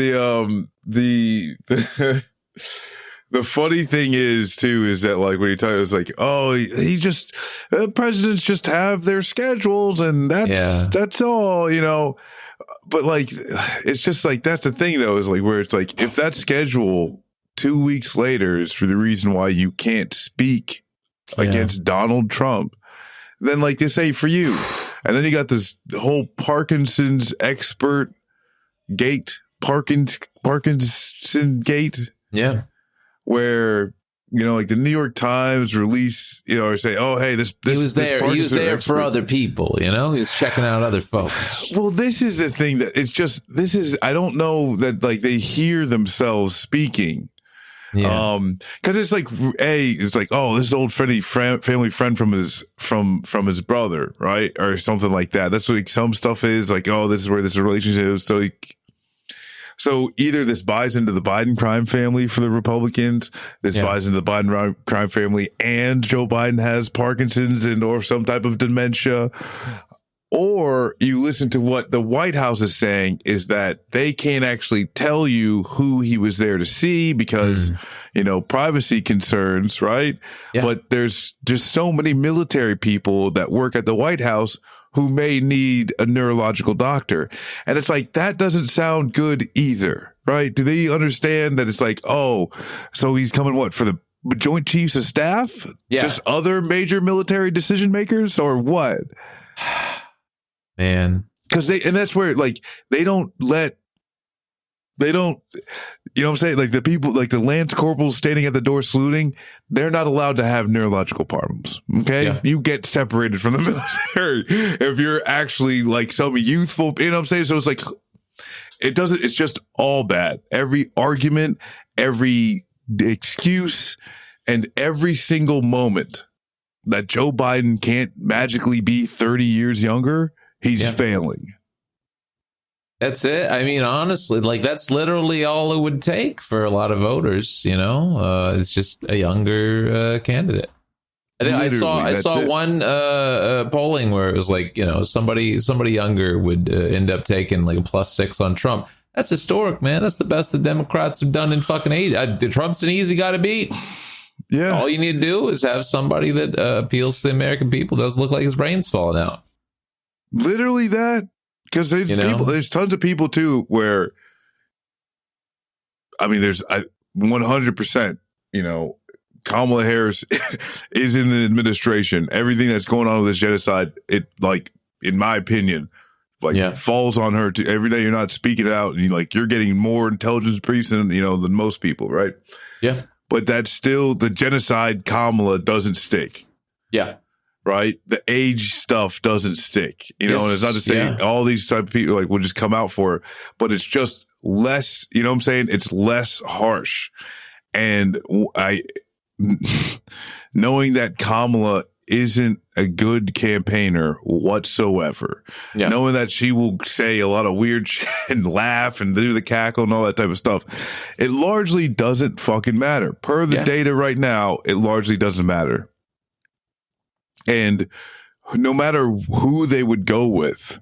the funny thing is too is that like when you talk, it's like, oh, he just presidents just have their schedules and that's all, But like, it's just like that's the thing though, is like where it's like if that schedule 2 weeks later is for the reason why you can't speak against Donald Trump, then like they say for you, and then you got this whole Parkinson's expert gate, Parkinson gate, where like the New York Times release, or say, oh hey, this he was there. He was there for other people, he was checking out other folks. Well, this is the thing that it's just I don't know that like they hear themselves speaking. Yeah. Because it's like, it's like, oh, this is old family friend from his brother, right, or something like that. That's what like, some stuff is like. Oh, this is where this relationship is. So either this buys into the Biden crime family for the Republicans, this buys into the Biden crime family, and Joe Biden has Parkinson's and or some type of dementia. Or you listen to what the White House is saying is that they can't actually tell you who he was there to see because, privacy concerns, right? Yeah. But there's just so many military people that work at the White House who may need a neurological doctor. And it's like, that doesn't sound good either, right? Do they understand that it's like, oh, so he's coming for the Joint Chiefs of Staff? Yeah. Just other major military decision makers or what? Man, because that's where like they don't, you know what I'm saying? Like the people, like the Lance Corporals standing at the door saluting, they're not allowed to have neurological problems. Okay. Yeah. You get separated from the military if you're actually like some youthful, you know what I'm saying? So it's like, it's just all bad. Every argument, every excuse, and every single moment that Joe Biden can't magically be 30 years younger, he's failing. That's it. I mean, honestly, like that's literally all it would take for a lot of voters. It's just a younger candidate. I saw one polling where it was like, somebody younger would end up taking like a +6 on Trump. That's historic, man. That's the best the Democrats have done in fucking age. Trump's an easy guy to beat. Yeah. All you need to do is have somebody that appeals to the American people, doesn't look like his brain's falling out. Literally that, because there's tons of people too where, I mean, there's 100%, Kamala Harris is in the administration. Everything that's going on with this genocide, it like, in my opinion, falls on her too. Every day you're not speaking out and you're getting more intelligence briefs than most people, right? Yeah. But that's still the genocide. Kamala doesn't stick. Yeah. Right. The age stuff doesn't stick, and it's not to say all these type of people will just come out for it, but it's just less, what I'm saying? It's less harsh. And knowing that Kamala isn't a good campaigner whatsoever, knowing that she will say a lot of weird shit and laugh and do the cackle and all that type of stuff, it largely doesn't fucking matter. Per the data right now, it largely doesn't matter. And no matter who they would go with,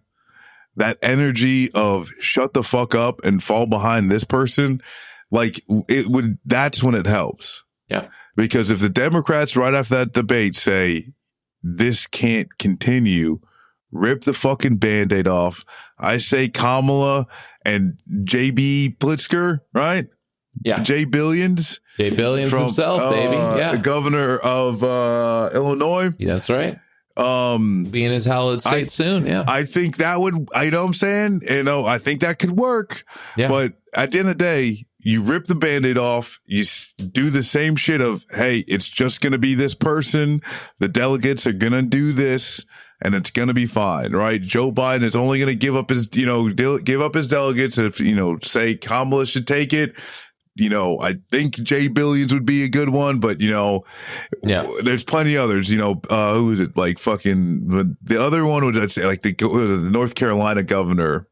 that energy of shut the fuck up and fall behind this person, that's when it helps. Yeah. Because if the Democrats right after that debate say, this can't continue, rip the fucking Band-Aid off. I say Kamala and JB Blitzker, right? Yeah. Jay Billions. Jay Billions himself, baby. Yeah. The governor of Illinois. Yeah, that's right. Being his hallowed state soon. Yeah. I think that would, I know what I'm saying? I think that could work. Yeah. But at the end of the day, you rip the Band-Aid off. You do the same shit of, hey, it's just going to be this person. The delegates are going to do this and it's going to be fine, right? Joe Biden is only going to give up his, give up his delegates if, say Kamala should take it. I think Jay Billions would be a good one, but there's plenty others. Who is it? Like fucking the other one would, I'd say, like the North Carolina governor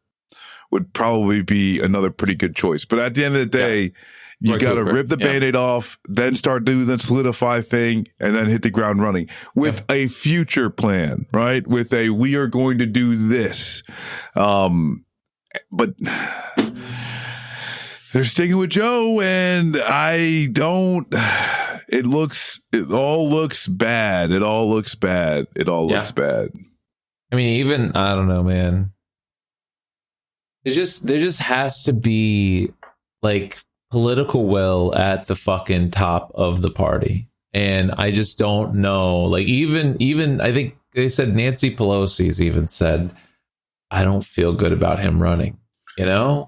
would probably be another pretty good choice. But at the end of the day, you got to rip the Band-Aid off, then start doing the solidify thing, and then hit the ground running with a future plan, right? With we are going to do this. But they're sticking with Joe, and it all looks bad. It all looks bad. I mean, even, I don't know, man. There just has to be political will at the fucking top of the party. And I just don't know. Even I think they said Nancy Pelosi's even said, I don't feel good about him running, And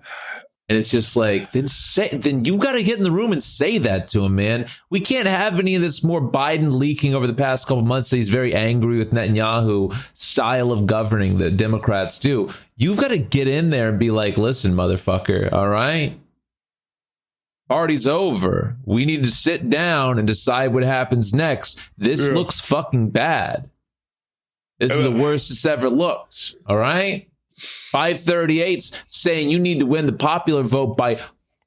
it's just then you got to get in the room and say that to him, man. We can't have any of this more Biden leaking over the past couple months. So he's very angry with Netanyahu style of governing that Democrats do. You've got to get in there and be like, listen, motherfucker. All right. Party's over. We need to sit down and decide what happens next. This looks fucking bad. This is the worst it's ever looked. All right? 538's saying you need to win the popular vote by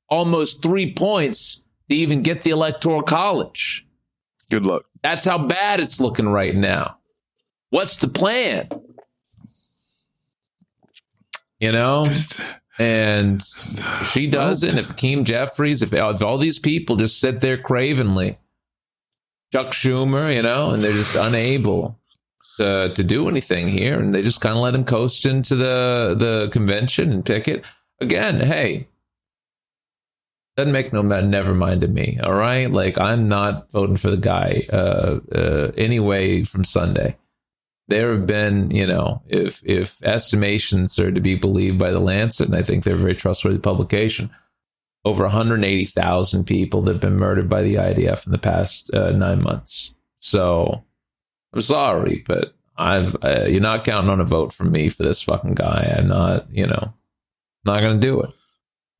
almost 3 points to even get the Electoral College. Good luck. That's how bad it's looking right now. What's the plan? You know? And if she doesn't, if Hakeem Jeffries, if all these people just sit there cravenly, Chuck Schumer, you know, and they're just unable to do anything here, and they just kind of let him coast into the convention and pick it. Again, hey, doesn't make never mind to me, all right? Like, I'm not voting for the guy anyway from Sunday. There have been, you know, if estimations are to be believed by the Lancet, and I think they're a very trustworthy publication, over 180,000 people that have been murdered by the IDF in the past 9 months. So I'm sorry, but you're not counting on a vote from me for this fucking guy. I'm not, you know, not going to do it.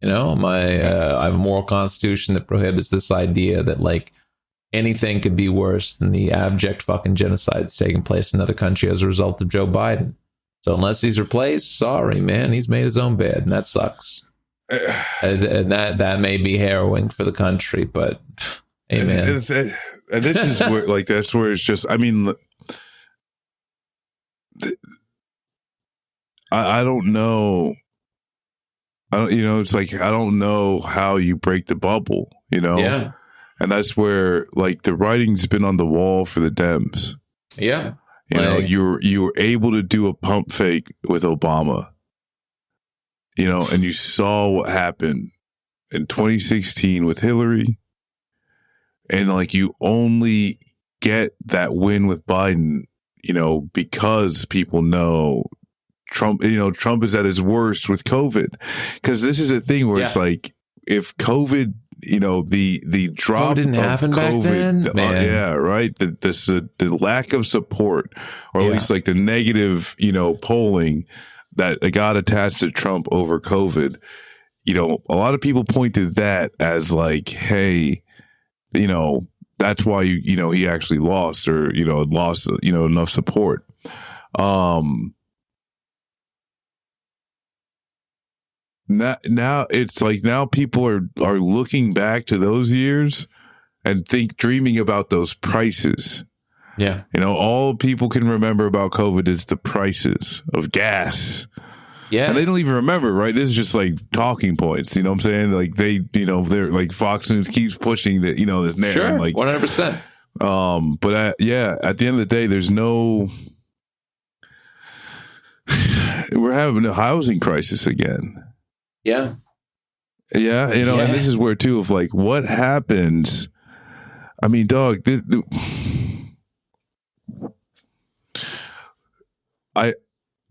You know, I have a moral constitution that prohibits this idea that, like, anything could be worse than the abject fucking genocide that's taking place in another country as a result of Joe Biden. So unless he's replaced, sorry, man, he's made his own bed, and that sucks. And that may be harrowing for the country, but hey, man. And this is where, like, that's where it's just, I mean, I don't know. You know, it's like, I don't know how you break the bubble, you know? Yeah. And that's where, like, the writing's been on the wall for the Dems. Yeah. You know, you were able to do a pump fake with Obama, you know, and you saw what happened in 2016 with Hillary. And, like, you only get that win with Biden, you know, because people know Trump, you know, Trump is at his worst with COVID. Because this is a thing where it's like, if COVID, you know, the drop didn't happen COVID, back then? yeah, right. The lack of support, or at least like the negative, you know, polling that got attached to Trump over COVID. You know, a lot of people point to that as like, hey, you know, that's why you know he actually lost, or you know lost, you know, enough support. Now it's like, now people are looking back to those years and dreaming about those prices. Yeah. You know, all people can remember about COVID is the prices of gas. Yeah. And they don't even remember, right? This is just like talking points. You know what I'm saying? Like, they, you know, they're like, Fox News keeps pushing that, you know, this narrative. Sure. Like 100%. But yeah, at the end of the day, there's no, we're having a housing crisis again. Yeah. Yeah. You know, and this is where too, of like, what happens? I mean, dog,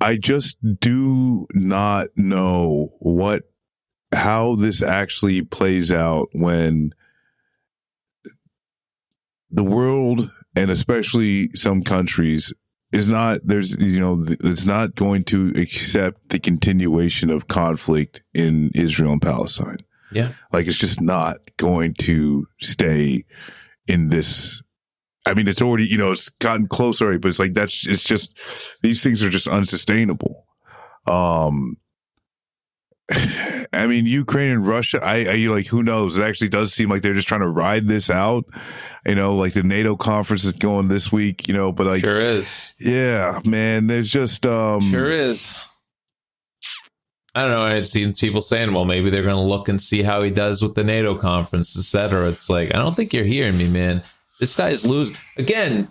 I just do not know how this actually plays out when the world, and especially some countries, is not, there's, you know, it's not going to accept the continuation of conflict in Israel and Palestine. Yeah. Like, it's just not going to stay in this. I mean, it's already, you know, it's gotten close already, but it's like, it's just, these things are just unsustainable. I mean, Ukraine and Russia, I like, who knows? It actually does seem like they're just trying to ride this out. You know, like the NATO conference is going this week, you know, but like, sure is. Yeah, man, there's just, sure is. I don't know. I've seen people saying, well, maybe they're going to look and see how he does with the NATO conference, etc. It's like, I don't think you're hearing me, man. This guy's losing again.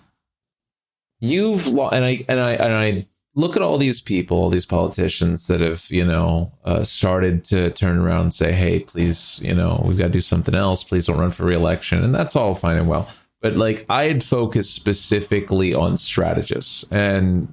You've lost, and I look at all these people, all these politicians that have, you know, started to turn around and say, hey, please, you know, we've got to do something else. Please don't run for re-election. And that's all fine and well. But like, I'd focus specifically on strategists, and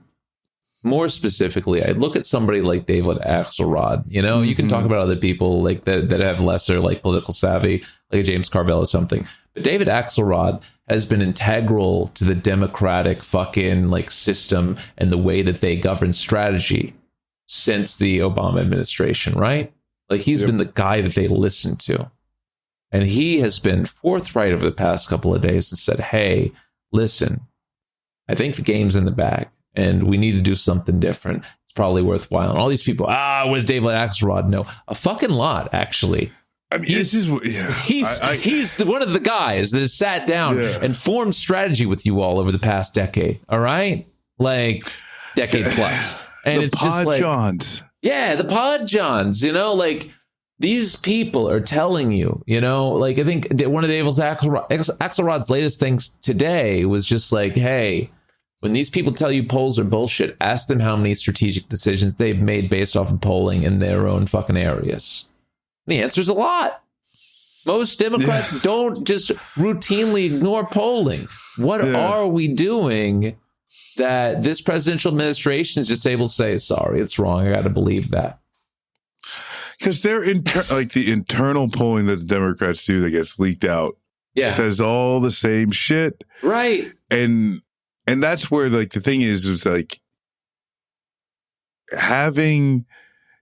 more specifically, I'd look at somebody like David Axelrod. You know, you can talk about other people like that have lesser like political savvy, like James Carville or something. But David Axelrod has been integral to the democratic fucking like system and the way that they govern strategy since the Obama administration, right? Like, he's been the guy that they listen to. And he has been forthright over the past couple of days and said, hey, listen, I think the game's in the bag and we need to do something different. It's probably worthwhile. And all these people, where's David Axelrod? No, a fucking lot, actually. I mean, he's one of the guys that has sat down and formed strategy with you all over the past decade. All right, like decade plus, and it's just like Johns. Yeah, the Pod Johns. You know, like these people are telling you. You know, like I think one of David Axelrod's latest things today was just like, hey, when these people tell you polls are bullshit, ask them how many strategic decisions they've made based off of polling in their own fucking areas. The answer's a lot. Most Democrats don't just routinely ignore polling. What are we doing that this presidential administration is just able to say, sorry, it's wrong. I got to believe that. Because they're like the internal polling that the Democrats do that gets leaked out says all the same shit. Right. And that's where like the thing is like having,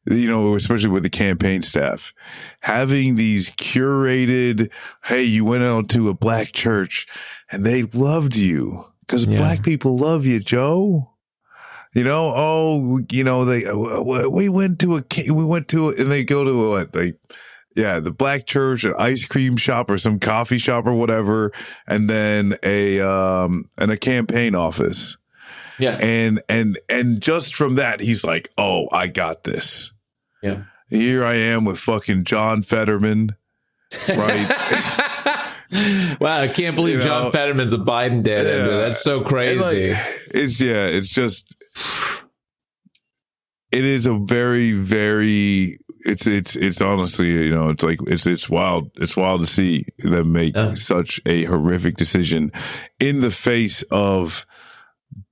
you know, especially with the campaign staff, having these curated, hey, you went out to a black church and they loved you because black people love you, Joe. You know, we went to and they go to what? The black church, an ice cream shop or some coffee shop or whatever. And then a campaign office. Yeah. And just from that, he's like, oh, I got this. Yeah. Here I am with fucking John Fetterman. Right. Wow. I can't believe John Fetterman's a Biden dead ender. That's so crazy. It's just, it is a very, very, it's honestly, you know, it's like, it's wild. It's wild to see them make such a horrific decision in the face of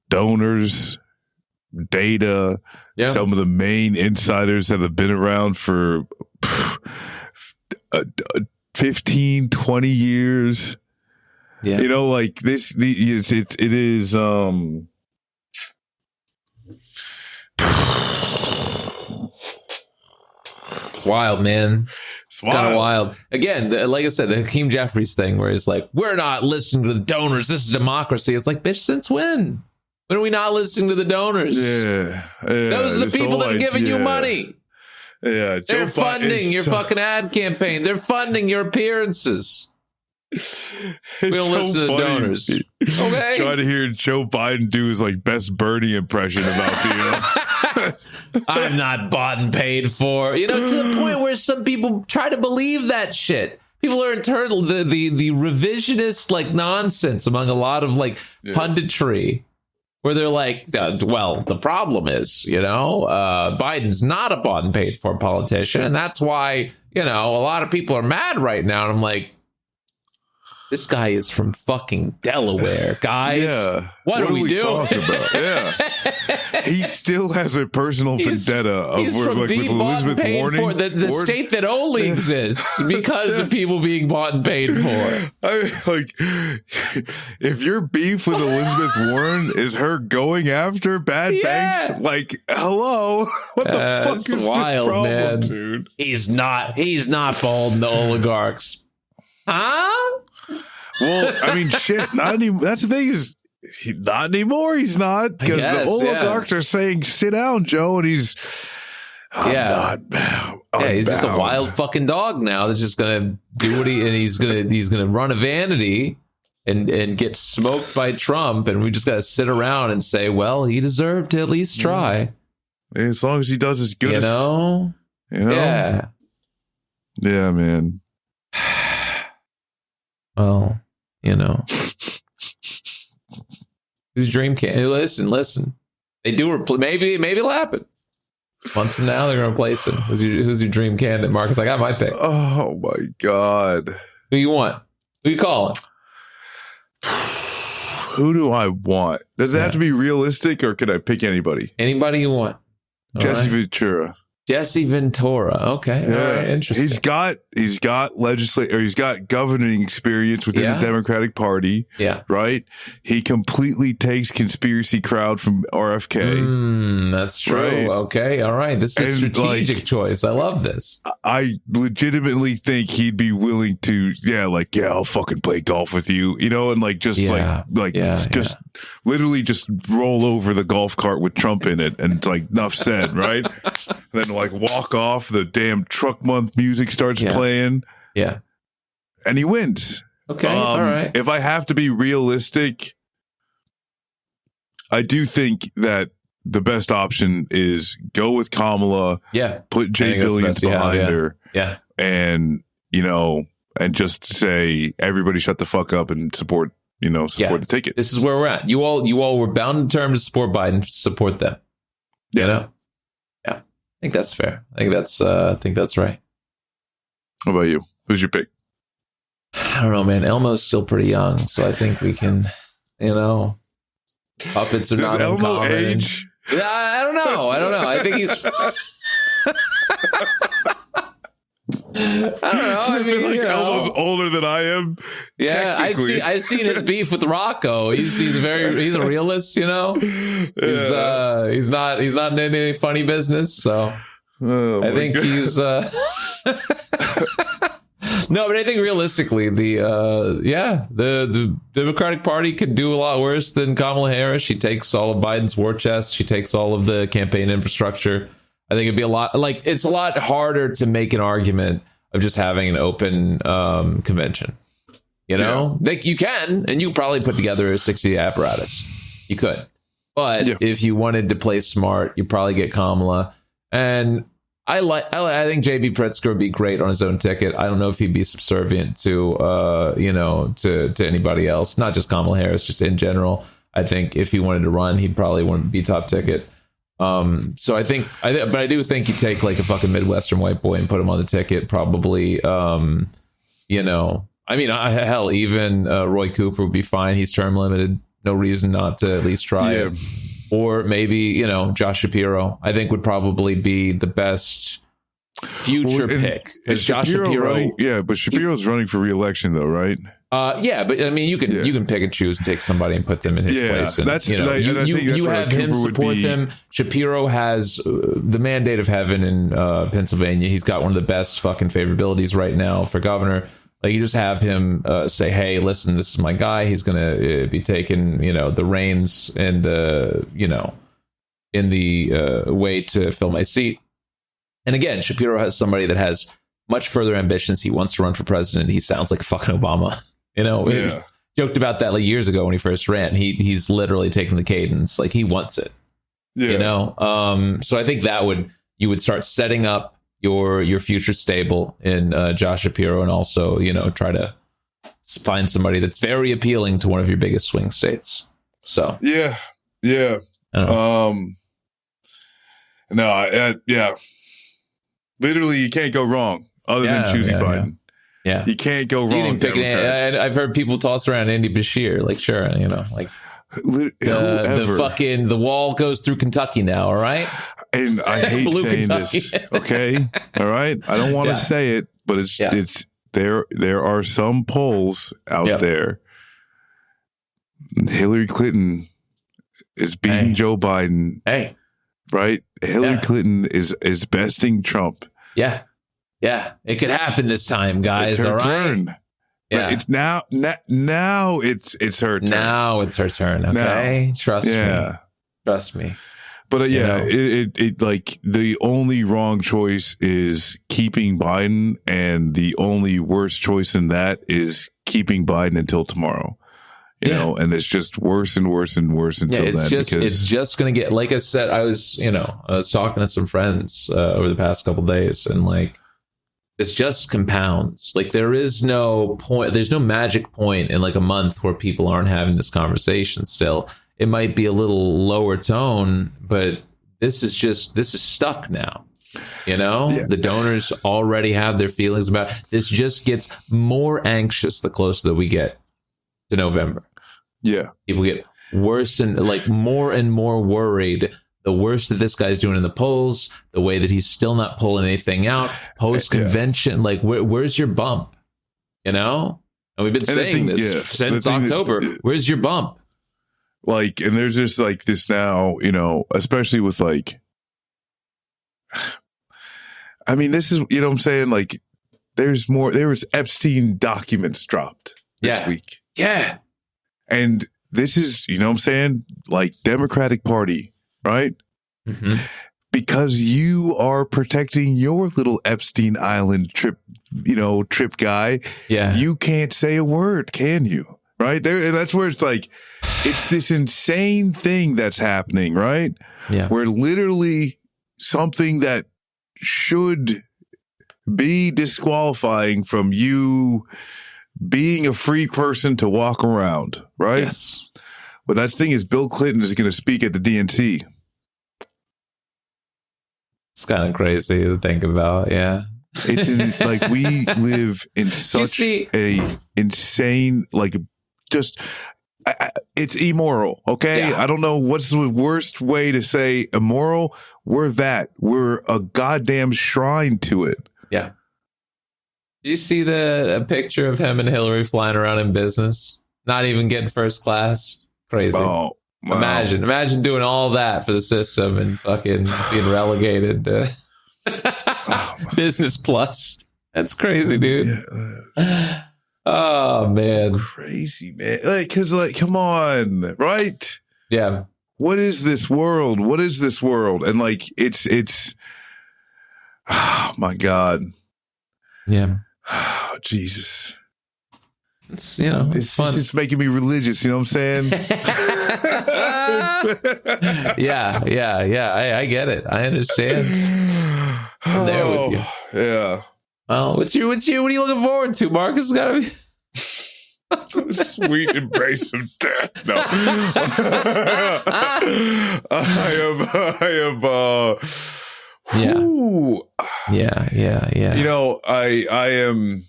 donors, data, some of the main insiders that have been around for 15, 20 years. Yeah. You know, like this, it is, it's wild, man. It's kind of wild. Again, like I said, the Hakeem Jeffries thing where it's like, we're not listening to the donors. This is democracy. It's like, bitch, since when? When are we not listening to the donors? Yeah. Those are the people that are giving you money. Yeah. They're funding your fucking ad campaign. They're funding your appearances. We don't listen to the donors. Okay. Trying to hear Joe Biden do his like best Bernie impression about I'm not bought and paid for. You know, to the point where some people try to believe that shit. People are internal the revisionist like nonsense among a lot of like punditry. Where they're like, well, the problem is, you know, Biden's not a bought and paid for politician. And that's why, you know, a lot of people are mad right now. And I'm like, this guy is from fucking Delaware, guys. Yeah. What are we doing? About? Yeah. He still has a personal vendetta of from like, being with bought Elizabeth and paid Warren, for. The state that only exists because of people being bought and paid for. Like, if your beef with Elizabeth Warren is her going after bad banks, like, hello, what the fuck is wild, problem, man? Dude? He's not following the oligarchs, huh? Well, I mean, shit, not anymore. That's the thing is, not anymore. He's not, because the oligarchs are saying, "Sit down, Joe," and he's he's just a wild fucking dog now that's just gonna do what he's gonna run a vanity and get smoked by Trump, and we just gotta sit around and say, well, he deserved to at least try. As long as he does his goodest, you know, yeah, man. Well, you know, his dream can't. Listen. They do. Maybe it'll happen. A month from now, they're going to replace him. Who's your dream candidate, Marcus? I got my pick. Oh my god. Who you want? Who you calling? Who do I want? Does it have to be realistic, or can I pick anybody? Anybody you want. Jesse Ventura. Jesse Ventura. Okay. Yeah. All right. Interesting. He's got governing experience within the Democratic Party. Yeah. Right. He completely takes conspiracy crowd from RFK. That's true. Right? Okay. All right. This is a strategic choice. I love this. I legitimately think he'd be willing to, I'll fucking play golf with you, and literally just roll over the golf cart with Trump in it, and it's like enough said, right? Then walk off. The damn truck month music starts playing. Yeah, and he wins. Okay, all right. If I have to be realistic, I do think that the best option is go with Kamala. Yeah, put Jay Billions behind her. Yeah, and and just say everybody shut the fuck up and support the ticket. This is where we're at. You all were bound and determined to support Biden. Support them. Yeah. I think that's fair. I think that's right. How about you? Who's your pick? I don't know, man. Elmo's still pretty young, so I think we can, puppets are not Elmo uncommon. age? I don't know. I think he's. I don't know. I mean, Elmo's older than I am. Yeah, I've seen his beef with Rocco. He's a realist, He's not in any funny business, so I think he's no, but I think realistically, the Democratic Party could do a lot worse than Kamala Harris. She takes all of Biden's war chest. She takes all of the campaign infrastructure. I think it'd be it's a lot harder to make an argument of just having an open convention. You can, and you probably put together a 60 apparatus. You could, but if you wanted to play smart, you probably get Kamala. And I think JB Pritzker would be great on his own ticket. I don't know if he'd be subservient to to anybody else, not just Kamala Harris, just in general. I think if he wanted to run, he'd probably want to be top ticket. So I do think you take a fucking Midwestern white boy and put him on the ticket, probably. Hell, even Roy Cooper would be fine. He's term limited. No reason not to at least try it. Or maybe, Josh Shapiro, I think would probably be the best future pick. Because Josh Shapiro. But Shapiro's running for re-election though, right? But I mean, you can pick and choose and take somebody and put them in his place. And, that's you have him support them. Shapiro has the mandate of heaven in Pennsylvania. He's got one of the best fucking favorabilities right now for governor. You just have him say, "Hey, listen, this is my guy. He's going to be taking the reins and in the way to fill my seat." And again, Shapiro has somebody that has much further ambitions. He wants to run for president. He sounds like fucking Obama. We joked about that years ago when he first ran. He's literally taking the cadence. He wants it. So I think you would start setting up your future stable in Josh Shapiro, and also try to find somebody that's very appealing to one of your biggest swing states. So literally you can't go wrong other than choosing Biden. Yeah, you can't go wrong. You didn't pick I've heard people toss around Andy Bashir. Sure, the wall goes through Kentucky now. All right. And I hate saying Kentucky. This. Okay. All right. I don't want to say it, but it's there are some polls out there. Hillary Clinton is beating Joe Biden. Right? Hillary Clinton is besting Trump. Yeah. Yeah. It could happen this time, guys. It's her all right. turn. Yeah. It's now it's her turn. Now it's her turn. Okay. Trust me. But the only wrong choice is keeping Biden, and the only worst choice in that is keeping Biden until tomorrow. You know, and it's just worse and worse and worse until then. It's just going to get, like I said, I was talking to some friends over the past couple of days, and it's just compounds. There is no point. There's no magic point in a month where people aren't having this conversation still. It might be a little lower tone, but this is stuck now. The donors already have their feelings about it. This just gets more anxious the closer that we get to November. Yeah. People get worse and more worried the worse that this guy's doing in the polls, the way that he's still not pulling anything out post convention. Like, where's your bump? You know, and we've been saying this since October. Where's your bump? Like, and there's just like this now, you know, especially with like, I mean, this is, you know what I'm saying? Like, there was Epstein documents dropped this week. Yeah. And this is, you know what I'm saying? Like, Democratic Party, right? Mm-hmm. Because you are protecting your little Epstein Island trip guy. Yeah. You can't say a word, can you? Right there. That's where it's like, it's this insane thing that's happening, right? Yeah. Where literally something that should be disqualifying from you being a free person to walk around, right? Yes. But that thing is Bill Clinton is going to speak at the DNC. It's kind of crazy to think about. Yeah. It's like, we live in such a insane, like, just, it's immoral. Okay. Yeah. I don't know what's the worst way to say immoral. We're a goddamn shrine to it. Yeah. Did you see a picture of him and Hillary flying around in business? Not even getting first class. Crazy. Oh, wow. Imagine doing all that for the system and fucking being relegated to business plus. That's crazy, dude. Yeah. Oh man, crazy, man. Like, cause like, come on, right? Yeah. What is this world? What is this world? And like, it's. Oh my God. Yeah. Oh, Jesus. It's, you know, it's fun. It's just making me religious. You know what I'm saying? Yeah. I get it. I understand. I'm there with you. Yeah. Well, what are you looking forward to, Marcus? It's gotta be sweet embrace of death. No. I am Yeah. You know, I am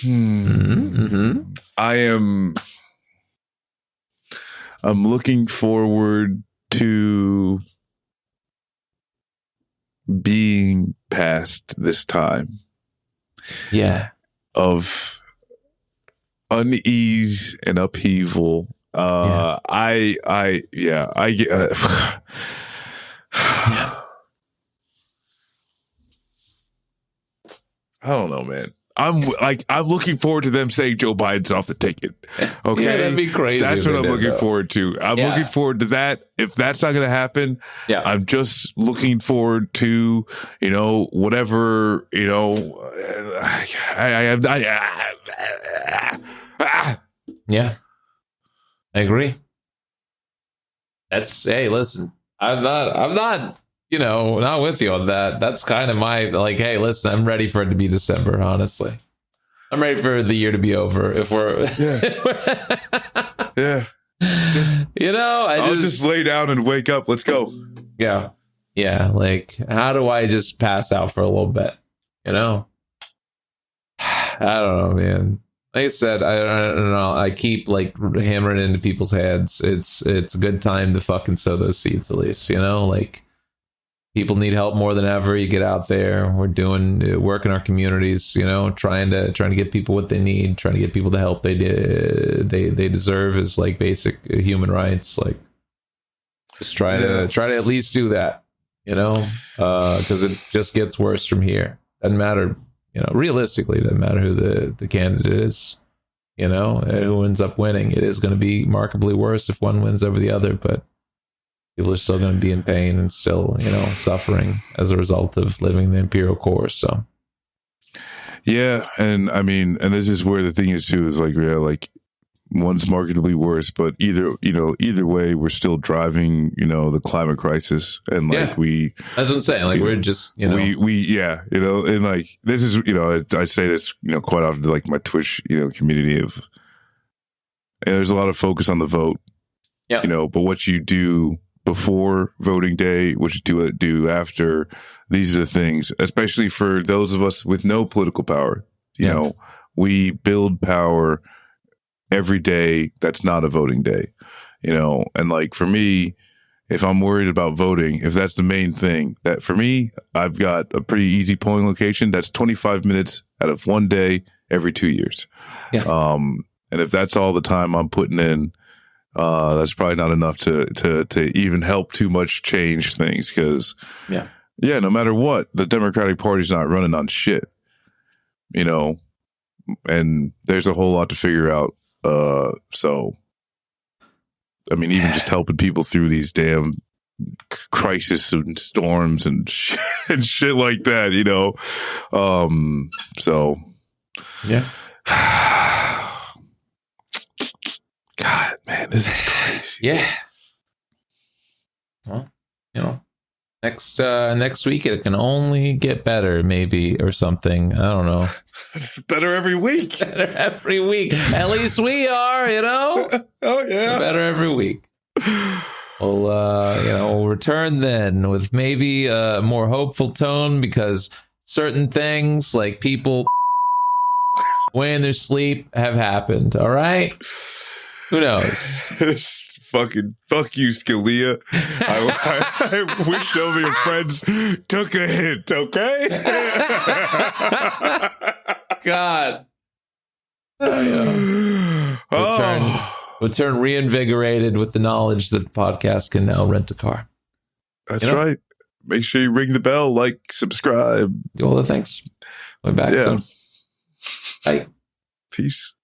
Mm-hmm. I'm looking forward to being past this time. Yeah. Of unease and upheaval. I get I don't know, man. I'm looking forward to them saying Joe Biden's off the ticket. Okay. Yeah, that'd be crazy. That's what I'm looking forward to. I'm looking forward to that. If that's not going to happen, I'm just looking forward to, you know, whatever, you know, Yeah. I agree. Hey, listen, I'm not, you know, not with you on that. That's kind of my, like, hey, listen, I'm ready for it to be December, honestly. I'm ready for the year to be over. If we're... Yeah. Just, you know, I'll just lay down and wake up. Let's go. Yeah. Yeah. Like, how do I just pass out for a little bit? You know? I don't know, man. Like I said, I don't know. I keep like hammering into people's heads. It's a good time to fucking sow those seeds, at least, you know, like people need help more than ever. You get out there. We're doing work in our communities, you know, trying to get people what they need, trying to get people the help they deserve as like basic human rights. Like just try to at least do that, you know, because it just gets worse from here. Doesn't matter. You know, realistically, it doesn't matter who the candidate is, you know, and who ends up winning. It is going to be markedly worse if one wins over the other, but people are still going to be in pain and still, you know, suffering as a result of living the imperial course. So, yeah. And I mean, and this is where the thing is too, is like, yeah, like one's markedly worse, but either way, we're still driving, you know, the climate crisis. And like that's what I'm saying. Like we're just, you know, you know, and like, this is, you know, I say this, you know, quite often to like my Twitch, you know, community and there's a lot of focus on the vote, you know, but what you do before voting day, what you do after, these are the things, especially for those of us with no political power, you know, we build power every day that's not a voting day, And like for me, if I'm worried about voting, if that's the main thing, that for me, I've got a pretty easy polling location. That's 25 minutes out of one day every 2 years. Yeah. And if that's all the time I'm putting in, that's probably not enough to even help too much change things. Because no matter what, the Democratic Party's not running on shit, and there's a whole lot to figure out. So, I mean, even just helping people through these damn crisis and storms and shit like that, So, yeah. God, man, this is crazy. Yeah. Well, next week it can only get better, maybe, or something. I don't know. Better every week. Better every week. At least we are, Oh yeah. Better every week. We'll return then with maybe a more hopeful tone, because certain things like people when in their sleep have happened. All right. Who knows? Fucking fuck you, Scalia. I wish some of your friends took a hint, okay? God. Return reinvigorated with the knowledge that the podcast can now rent a car. That's right. Make sure you ring the bell, like, subscribe. Do all the things. We're back soon. Bye. Peace.